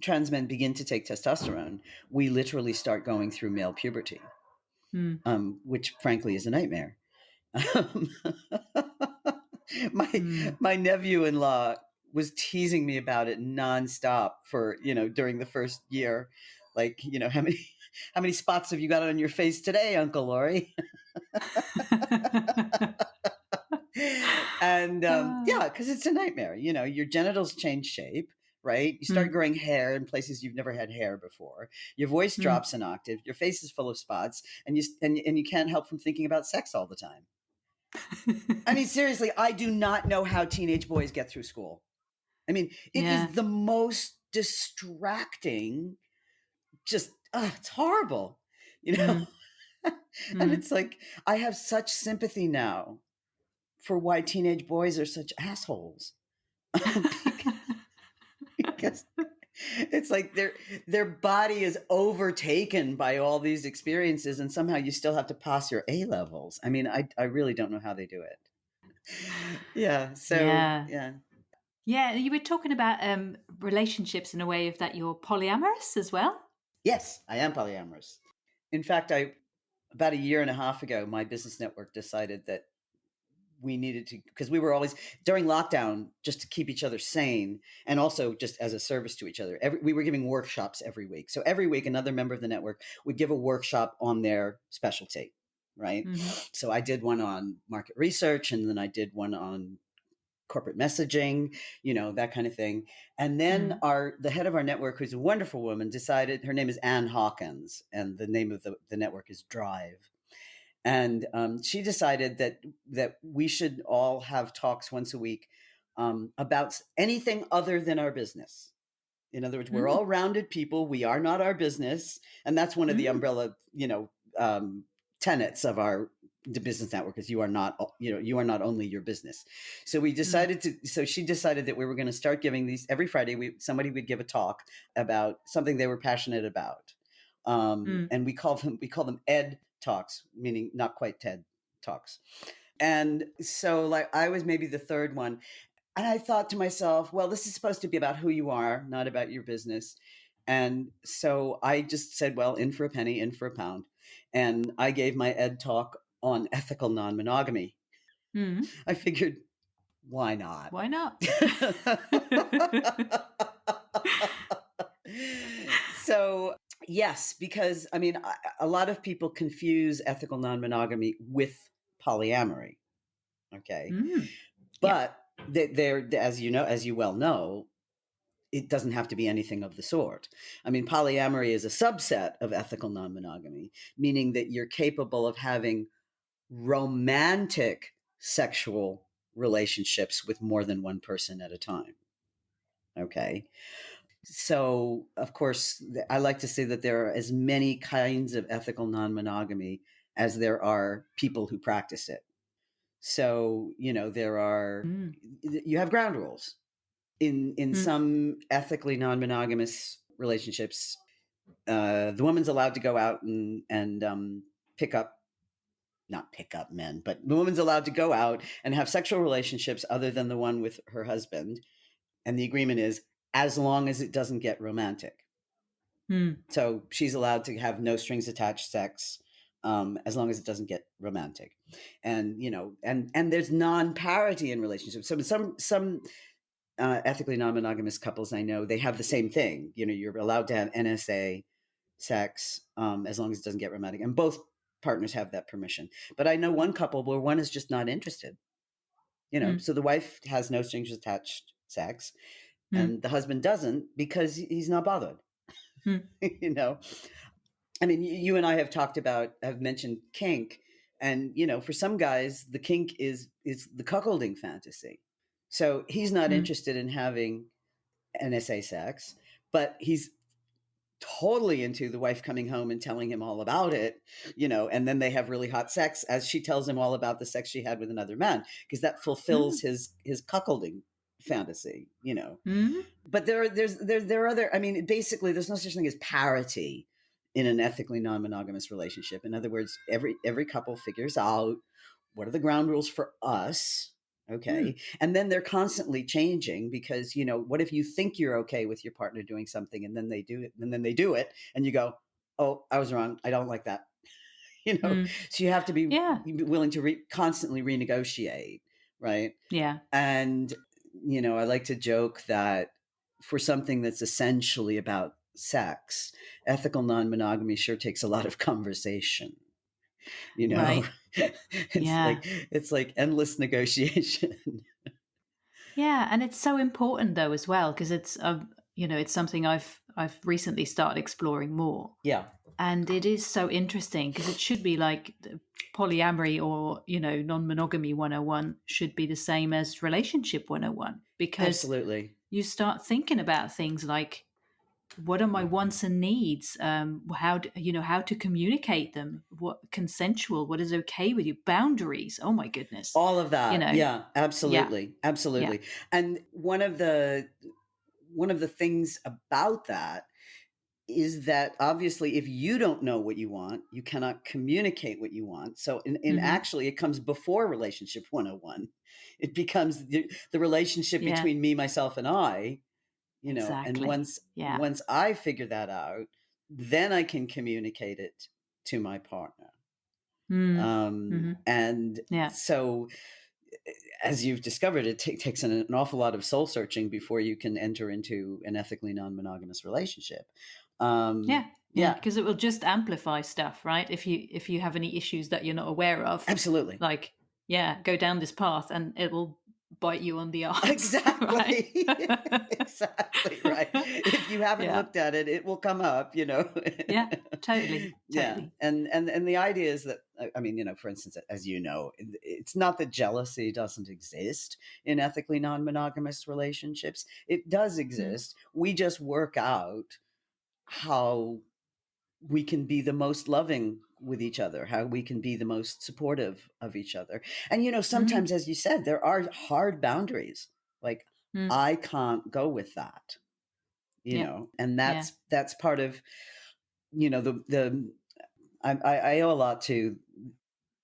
trans men begin to take testosterone, we literally start going through male puberty, Mm. which frankly is a nightmare. Um, my Mm. my nephew-in-law was teasing me about it nonstop for during the first year, how many spots have you got on your face today, Uncle Laurie? And Ah. yeah, because it's a nightmare. Your genitals change shape, right? You start Mm. growing hair in places you've never had hair before. Your voice Mm. drops an octave. Your face is full of spots, and you can't help from thinking about sex all the time. I mean, seriously, I do not know how teenage boys get through school. I mean, it is Yeah. the most distracting, just, it's horrible, you know? Mm. And Mm. it's like, I have such sympathy now for why teenage boys are such assholes. Because it's like their body is overtaken by all these experiences, and somehow you still have to pass your A levels. I mean, I really don't know how they do it. Yeah. So Yeah. yeah. Yeah, you were talking about relationships in a way of that you're polyamorous as well. Yes, I am polyamorous. In fact, I about a year and a half ago, my business network decided that we needed to, because we were always during lockdown, just to keep each other sane and also just as a service to each other. We were giving workshops every week. So every week, another member of the network would give a workshop on their specialty, right? Mm-hmm. So I did one on market research, and then I did one on corporate messaging, that kind of thing. And then Mm. the head of our network, who's a wonderful woman, decided, her name is Ann Hawkins, and the name of the network is Drive. And she decided that we should all have talks once a week about anything other than our business. In other words, we're Mm. all rounded people. We are not our business, and that's one of the Mm. umbrella, um, tenets of our the business network is you are not, you are not only your business. So we Mm. decided to. So she decided that we were going to start giving these every Friday. Somebody would give a talk about something they were passionate about, Mm. and we call them Ed talks, meaning not quite TED talks. And so, like, I was maybe the third one, and I thought to myself, well, this is supposed to be about who you are, not about your business. And so I just said, well, in for a penny, in for a pound. And I gave my Ed talk on ethical non monogamy. Mm. I figured, why not? Why not? So, yes, because I mean, a lot of people confuse ethical non monogamy with polyamory. Okay. Mm. Yeah. But they're, as you know, as you well know, it doesn't have to be anything of the sort. I mean, polyamory is a subset of ethical non monogamy, meaning that you're capable of having romantic sexual relationships with more than one person at a time. Okay. So, of course, I like to say that there are as many kinds of ethical non monogamy as there are people who practice it. So, Mm. you have ground rules in Mm. some ethically non-monogamous relationships. The woman's allowed to go out and pick up, not pick up men, but the woman's allowed to go out and have sexual relationships other than the one with her husband. And the agreement is as long as it doesn't get romantic. Mm. So she's allowed to have no strings attached sex, as long as it doesn't get romantic. And and there's non-parity in relationships. So some ethically non-monogamous couples I know, they have the same thing. You're allowed to have NSA sex, as long as it doesn't get romantic, and both partners have that permission. But I know one couple where one is just not interested. Mm. So the wife has no strings attached sex, Mm. and the husband doesn't because he's not bothered. Mm. you know, I mean, you and I have mentioned kink, and for some guys, the kink is the cuckolding fantasy. So he's not Mm. interested in having NSA sex, but he's totally into the wife coming home and telling him all about it, and then they have really hot sex as she tells him all about the sex she had with another man, because that fulfills Mm. his cuckolding fantasy. Mm. But there are other. I mean, basically, there's no such thing as parity in an ethically non-monogamous relationship. In other words, every couple figures out what are the ground rules for us. Mm. Okay. And then they're constantly changing because, what if you think you're okay with your partner doing something and then they do it and then they do it and you go, oh, I was wrong. I don't like that. Mm. So you have to be Yeah. willing to constantly renegotiate. Right. Yeah. And, I like to joke that for something that's essentially about sex, ethical non monogamy sure takes a lot of conversation. you know Right. it's Yeah. like it's like endless negotiation. Yeah, and it's so important though as well because it's it's something I've recently started exploring more. Yeah. And it is so interesting because it should be like polyamory or, non-monogamy 101 should be the same as relationship 101, because Absolutely. you start thinking about things like, what are my wants and needs? How to communicate them? What consensual? What is okay with you? Boundaries. Oh my goodness. All of that. Yeah, Yeah, absolutely. yeah. Absolutely. And one of the things about that is that obviously if you don't know what you want, you cannot communicate what you want. So in Mm-hmm. actually it comes before relationship 101. It becomes the relationship Yeah, between me, myself, and I, and exactly. once Yeah. once I figure that out, then I can communicate it to my partner. Mm. Mm-hmm. And Yeah. so as you've discovered, it takes an awful lot of soul searching before you can enter into an ethically non-monogamous relationship. Yeah. Yeah. Yeah, Because it will just amplify stuff, right? If you have any issues that you're not aware of, absolutely. like, yeah, go down this path and it will bite you on the arse, right? Exactly. Exactly right. If you haven't Yeah. looked at it, it will come up. Yeah. Totally. Yeah. Totally. And the idea is that I mean, for instance, as you know, it's not that jealousy doesn't exist in ethically non-monogamous relationships. It does Mm. exist. We just work out how we can be the most loving with each other, how we can be the most supportive of each other. And Mm. sometimes, as you said, there are hard boundaries. Like Mm. I can't go with that, Yeah. and Yeah. that's part of the I owe a lot to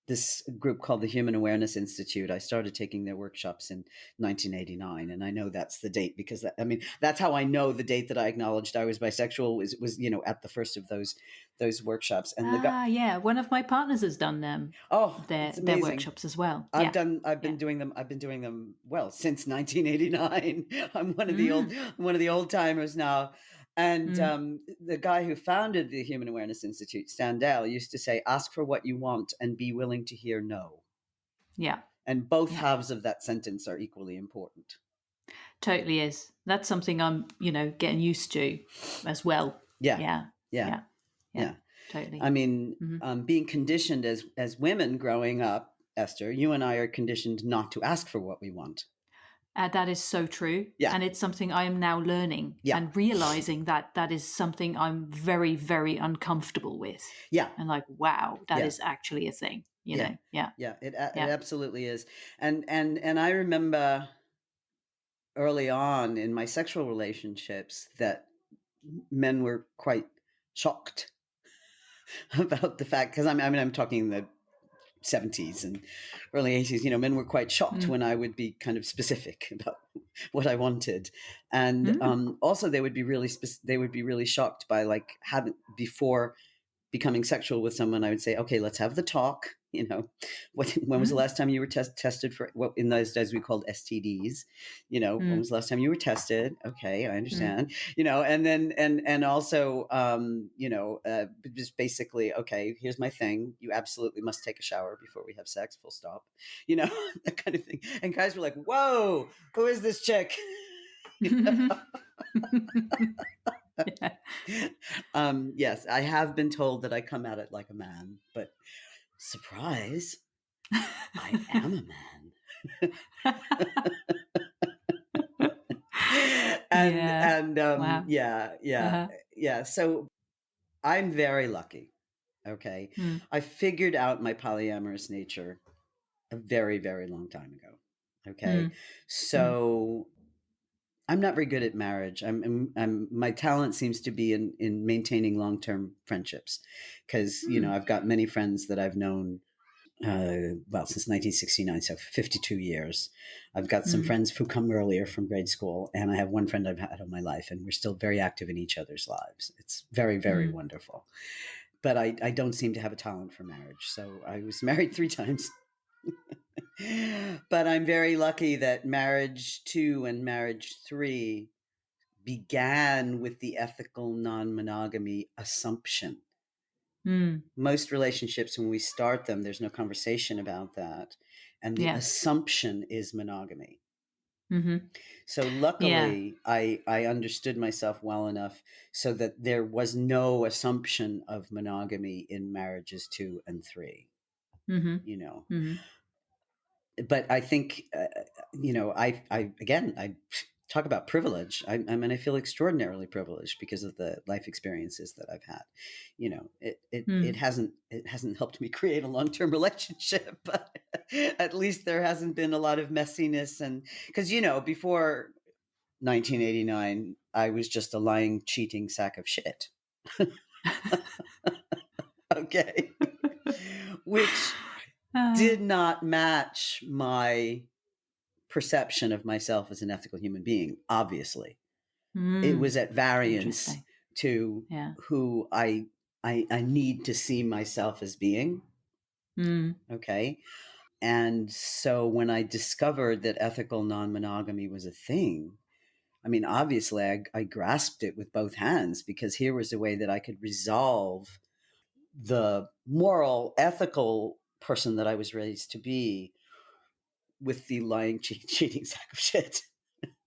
this group called the Human Awareness Institute. I started taking their workshops in 1989, and I know that's the date because I mean that's how I know the date that I acknowledged I was bisexual was at the first of those workshops. And the guy, Ah, yeah. One of my partners has done oh, their it's their amazing. workshops as well. I've Yeah. done. Yeah. I've been doing them well since 1989. I'm Mm. one of the old timers now. And Mm. the guy who founded the Human Awareness Institute, Stan Dale, used to say, "Ask for what you want and be willing to hear no." Yeah. And both Yeah. halves of that sentence are equally important. Totally is. That's something I'm, getting used to as well. Yeah, Yeah. yeah, Yeah. Yeah. yeah. I Totally. mean, Hmm. being conditioned as women growing up, Esther, you and I are conditioned not to ask for what we want. That is so true. Yeah, And it's something I am now learning yeah, and realizing that that is something I'm very, very uncomfortable with. yeah, And like, wow, that yeah. is actually a thing, Yeah. Yeah. Yeah, it Yeah. absolutely is. And I remember early on in my sexual relationships that men were quite shocked about the fact because I mean I'm talking the 70s and early 80s, men were quite shocked Mm. when I would be kind of specific about what I wanted. And Mm. also they would be really shocked by like having before becoming sexual with someone, I would say, okay, let's have the talk. When was the Mm. last time you were tested for what in those days we called STDs? When Mm. was the last time you were tested? Okay, I Mm. understand. And then and also, just basically, okay, here's my thing. You absolutely must take a shower before we have sex. Full stop. That kind of thing. And guys were like, whoa, who is this chick? Yeah. Yes, I have been told that I come at it like a man, but surprise, I am a man. and Yeah. and Wow. yeah, yeah, Uh-huh. yeah. So I'm very lucky. Okay, Mm. I figured out my polyamorous nature a very, very long time ago. Okay, Mm. Mm. so I'm not very good at marriage. My talent seems to be in maintaining long term friendships, because Mm. I've got many friends that I've known well since 1969, so 52 years. I've got some Mm. friends who come earlier from grade school, and I have one friend I've had all my life, and we're still very active in each other's lives. It's very, very Mm. wonderful. But I don't seem to have a talent for marriage, so I was married 3 times. But I'm very lucky that marriage 2 and marriage 3 began with the ethical non-monogamy assumption. Mm. Most relationships, when we start them, there's no conversation about that, and the Yeah. assumption is monogamy. Mm-hmm. So Yeah. luckily, I understood myself well enough so that there was no assumption of monogamy in marriages 2 and 3. Mm-hmm. You know, Mm-hmm. but I think I again I talk about privilege. I mean, I feel extraordinarily privileged because of the life experiences that I've had. It hasn't helped me create a long-term relationship, but at least there hasn't been a lot of messiness. And because before 1989, I was just a lying, cheating sack of shit. Okay, which did Ah, not match my perception of myself as an ethical human being. Obviously, it was at variance interesting. to Yeah. who I need to see myself as being. Mm. Okay, and so when I discovered that ethical non-monogamy was a thing, I mean, obviously, I grasped it with both hands, because here was a way that I could resolve the moral, ethical person that I was raised to be with the lying, cheating sack of shit.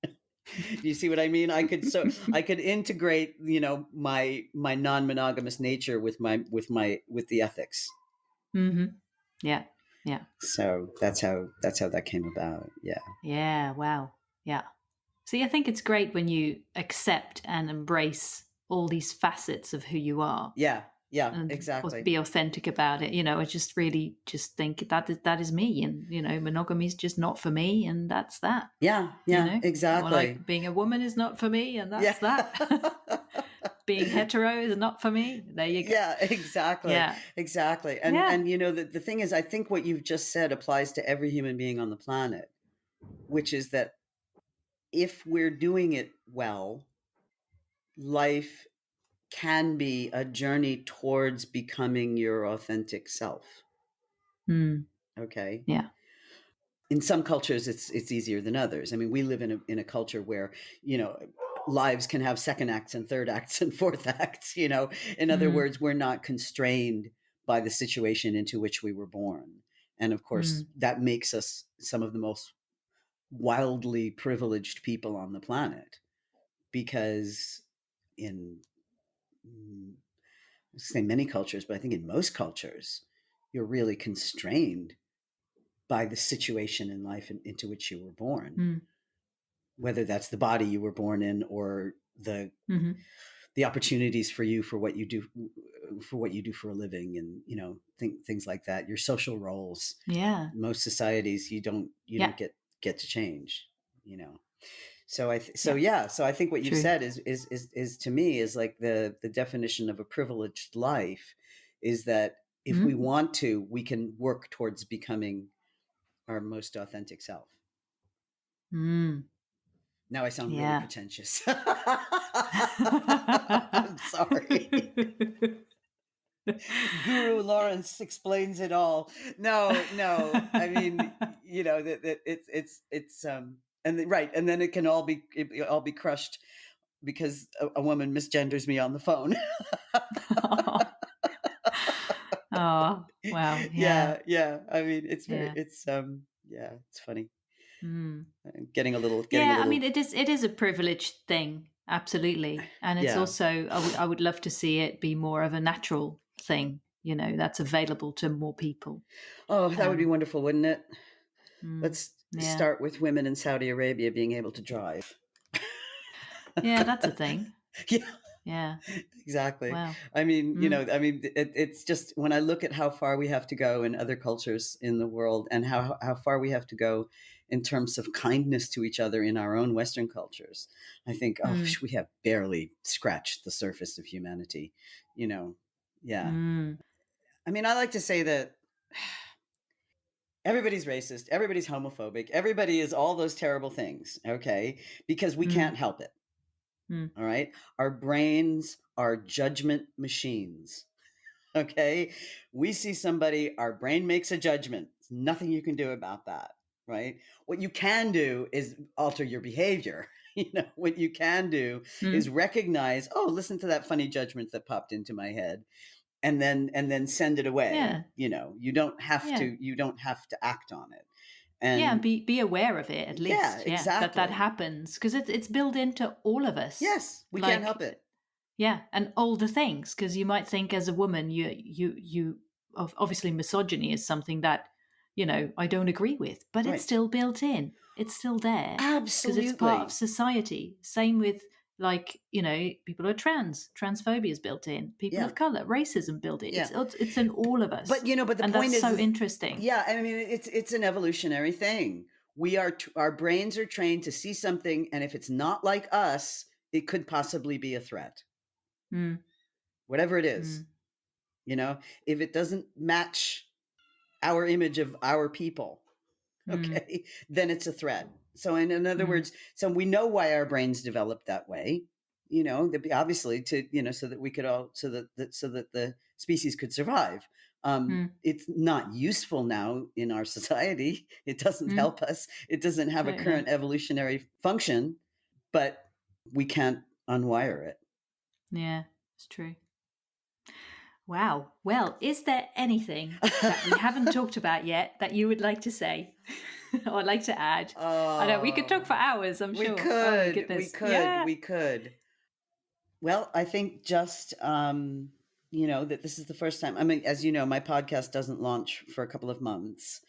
Do you see what I mean? I could integrate, my non-monogamous nature with the ethics. Mm-hmm. Yeah. Yeah. So that's how that came about. Yeah. Yeah. Wow. Yeah. See, I think it's great when you accept and embrace all these facets of who you are Yeah. Yeah. and Exactly. be authentic about it. I just really just think that is me, and monogamy is just not for me, and that's that. Yeah. Yeah. Or Exactly. like being a woman is not for me, and Yeah. that's that. Being hetero is not for me. There you go. Yeah, exactly. Yeah. Exactly. And Yeah. and the thing is, I think what you've just said applies to every human being on the planet, which is that if we're doing it well, life can be a journey towards becoming your authentic self. Mm. Okay. Yeah. In some cultures, it's easier than others. I mean, we live in a culture where you know lives can have second acts and third acts and fourth acts. In other Mm. words, we're not constrained by the situation into which we were born, and of course, Mm. that makes us some of the most wildly privileged people on the planet, because in I say many cultures, but I think in most cultures, you're really constrained by the situation in life into which you were born, Mm. whether that's the body you were born in, or Mm-hmm. the opportunities for you for what you do for a living, and things like that. Your social roles. Yeah. Most societies, you don't Yeah. get to change. You know. So Yeah. I think what you've True. said is to me is like the definition of a privileged life, is that if we Mm. want to, we can work towards becoming our most authentic self. Mm. Now I sound really Yeah. pretentious. I'm sorry. Guru Lawrence explains it all. No, no. I mean, that it's right, and then it all be crushed because a woman misgenders me on the phone. Oh, wow. Yeah. Yeah, yeah. I mean, Yeah. yeah, it's funny. Mm. I'm getting a Yeah, I mean, little, it is a privileged thing, absolutely, and it's yeah. also I would love to see it be more of a natural thing, that's available to more people. Oh, that would be Um, wonderful, wouldn't it? mm, Let's yeah, start with women in Saudi Arabia being able to drive. yeah, that's a thing. Yeah, Yeah, exactly. wow. Mm, It's just when I look at how far we have to go in other cultures in the world, and how far we have to go in terms of kindness to each other in our own Western cultures, I think, oh, mm, we have barely scratched the surface of humanity. You know, yeah. mm, I mean, I like to say that everybody's racist, everybody's homophobic, everybody is all those terrible things, okay? Because we can't mm, help it. mm, All right. Our brains are judgment machines. Okay. We see somebody, our brain makes a judgment. There's nothing you can do about that. Right. What you can do is alter your behavior. What you can do is mm. recognize, oh, listen to that funny judgment that popped into my head, and then send it away. Yeah, You don't have yeah. to act on it. And And be aware of it at yeah, least. Yeah, that exactly. happens because it's built into all of us. Yes, we can't help Like, it. yeah, and older things because you might think as a woman, obviously misogyny is something that I don't agree with, but it's Right. still built in. It's still there because it's part of Absolutely. society. Same with people who are transphobia is built in. People Yeah. of color, racism built in. Yeah. It's in all of us, But the and point that's so is, interesting. yeah, I mean, it's an evolutionary thing. Our brains are trained to see something, and if it's not like us, it could possibly be a threat. Mm, Whatever it is, mm, if it doesn't match our image of our people, mm, okay, then it's a threat. So in other mm, words, so we know why our brains developed that way, obviously to, so that we could all, so that the species could survive. mm, It's not useful now in our society. It doesn't mm. help us. It doesn't have a current Totally. evolutionary function, but we can't unwire it. Yeah, it's true. Wow. Well, is there anything that we haven't talked about yet that you would like to say or like to add? I know we could talk for Oh, hours, I'm we sure. Oh my could, we goodness. could, Yeah. we could. Well, I think just that this is the first time. I mean, as you know, my podcast doesn't launch for a couple of months,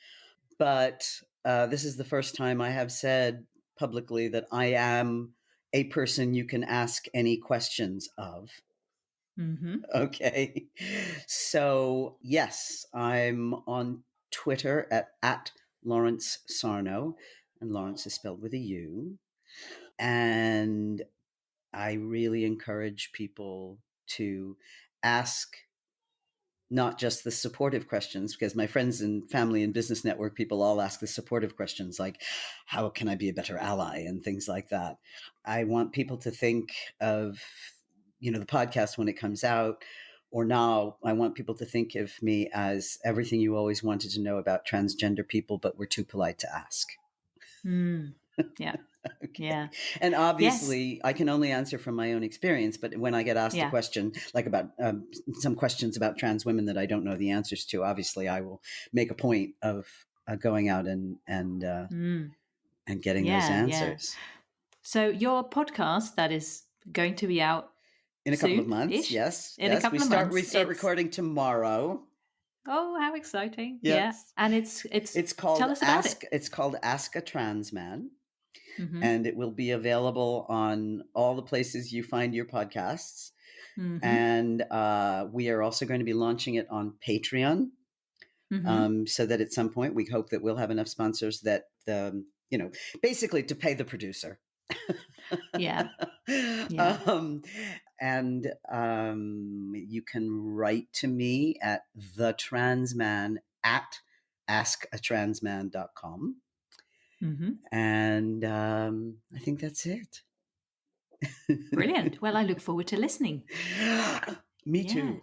but this is the first time I have said publicly that I am a person you can ask any questions of. Mm-hmm. Okay, so yes, I'm on Twitter at Laurence Sarno, and Lawrence is spelled with a U, and I really encourage people to ask not just the supportive questions, because my friends and family and business network people all ask the supportive questions like, how can I be a better ally and things like that. I want people to think of, the podcast when it comes out, or now I want people to think of me as everything you always wanted to know about transgender people, but were too polite to ask. Mm. Yeah. Okay. Yeah. And Yes. obviously, I can only answer from my own experience. But when I get asked a Yeah. question, like about some questions about trans women that I don't know the answers to, obviously, I will make a point of going out Mm. and getting those Yeah. Yeah. answers. So your podcast that is going to be out In a couple of months, soon-ish, yes, in a yes, we couple of start we months, start it's recording tomorrow. oh, how exciting. Yeah. Yes, And it's it's called tell us about it. Ask a Trans Man, Mm-hmm. and it will be available on all the places you find your podcasts. Mm-hmm. And we are also going to be launching it on Patreon, Mm-hmm. so that at some point we hope that we'll have enough sponsors that basically to pay the producer. Yeah. Yeah. And you can write to me at thetransman at askatransman.com. Mm-hmm. And I think that's it. Brilliant. Well, I look forward to listening. Me Yeah. too.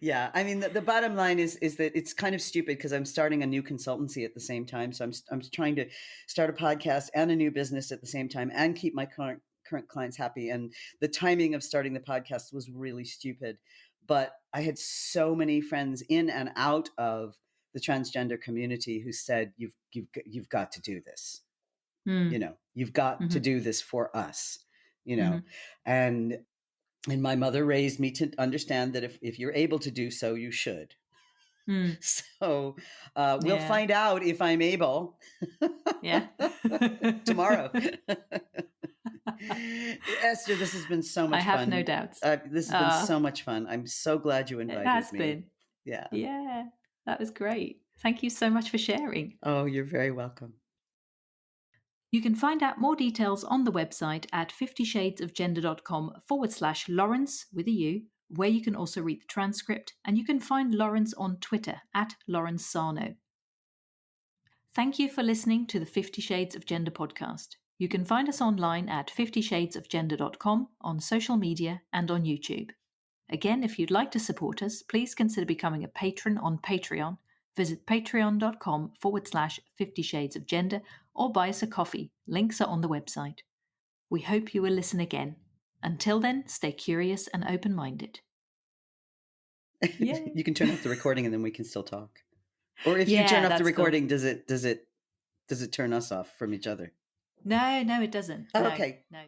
Yeah, I mean the bottom line is that it's kind of stupid because I'm starting a new consultancy at the same time. So I'm trying to start a podcast and a new business at the same time and keep my current clients happy. And the timing of starting the podcast was really stupid, but I had so many friends in and out of the transgender community who said you've got to do this. Mm. You've got to Mm-hmm. do this for us. you know Mm-hmm. and and my mother raised me to understand that if you're able to do so, you should. Mm. So we'll Yeah. find out if I'm able Yeah. tomorrow. Esther, this has been so I much have no fun. doubts. This has been so much fun. I'm so glad you It invited has me. been. Yeah. Yeah. That was great. Thank you so much for sharing. Oh, you're very welcome. You can find out more details on the website at 50shadesofgender.com/Laurence with a U, where you can also read the transcript, and you can find Laurence on Twitter at Laurence Sarno. Thank you for listening to the 50 Shades of Gender podcast. You can find us online at 50shadesofgender.com, on social media, and on YouTube. Again, if you'd like to support us, please consider becoming a patron on Patreon. Visit patreon.com/50 Shades of Gender or buy us a coffee. Links are on the website. We hope you will listen again. Until then, stay curious and open-minded. Yay. You can turn off the recording and then we can still talk. Or if you turn Yeah, off the that's cool. recording, does it turn us off from each other? No, it doesn't. Oh, No, okay. no.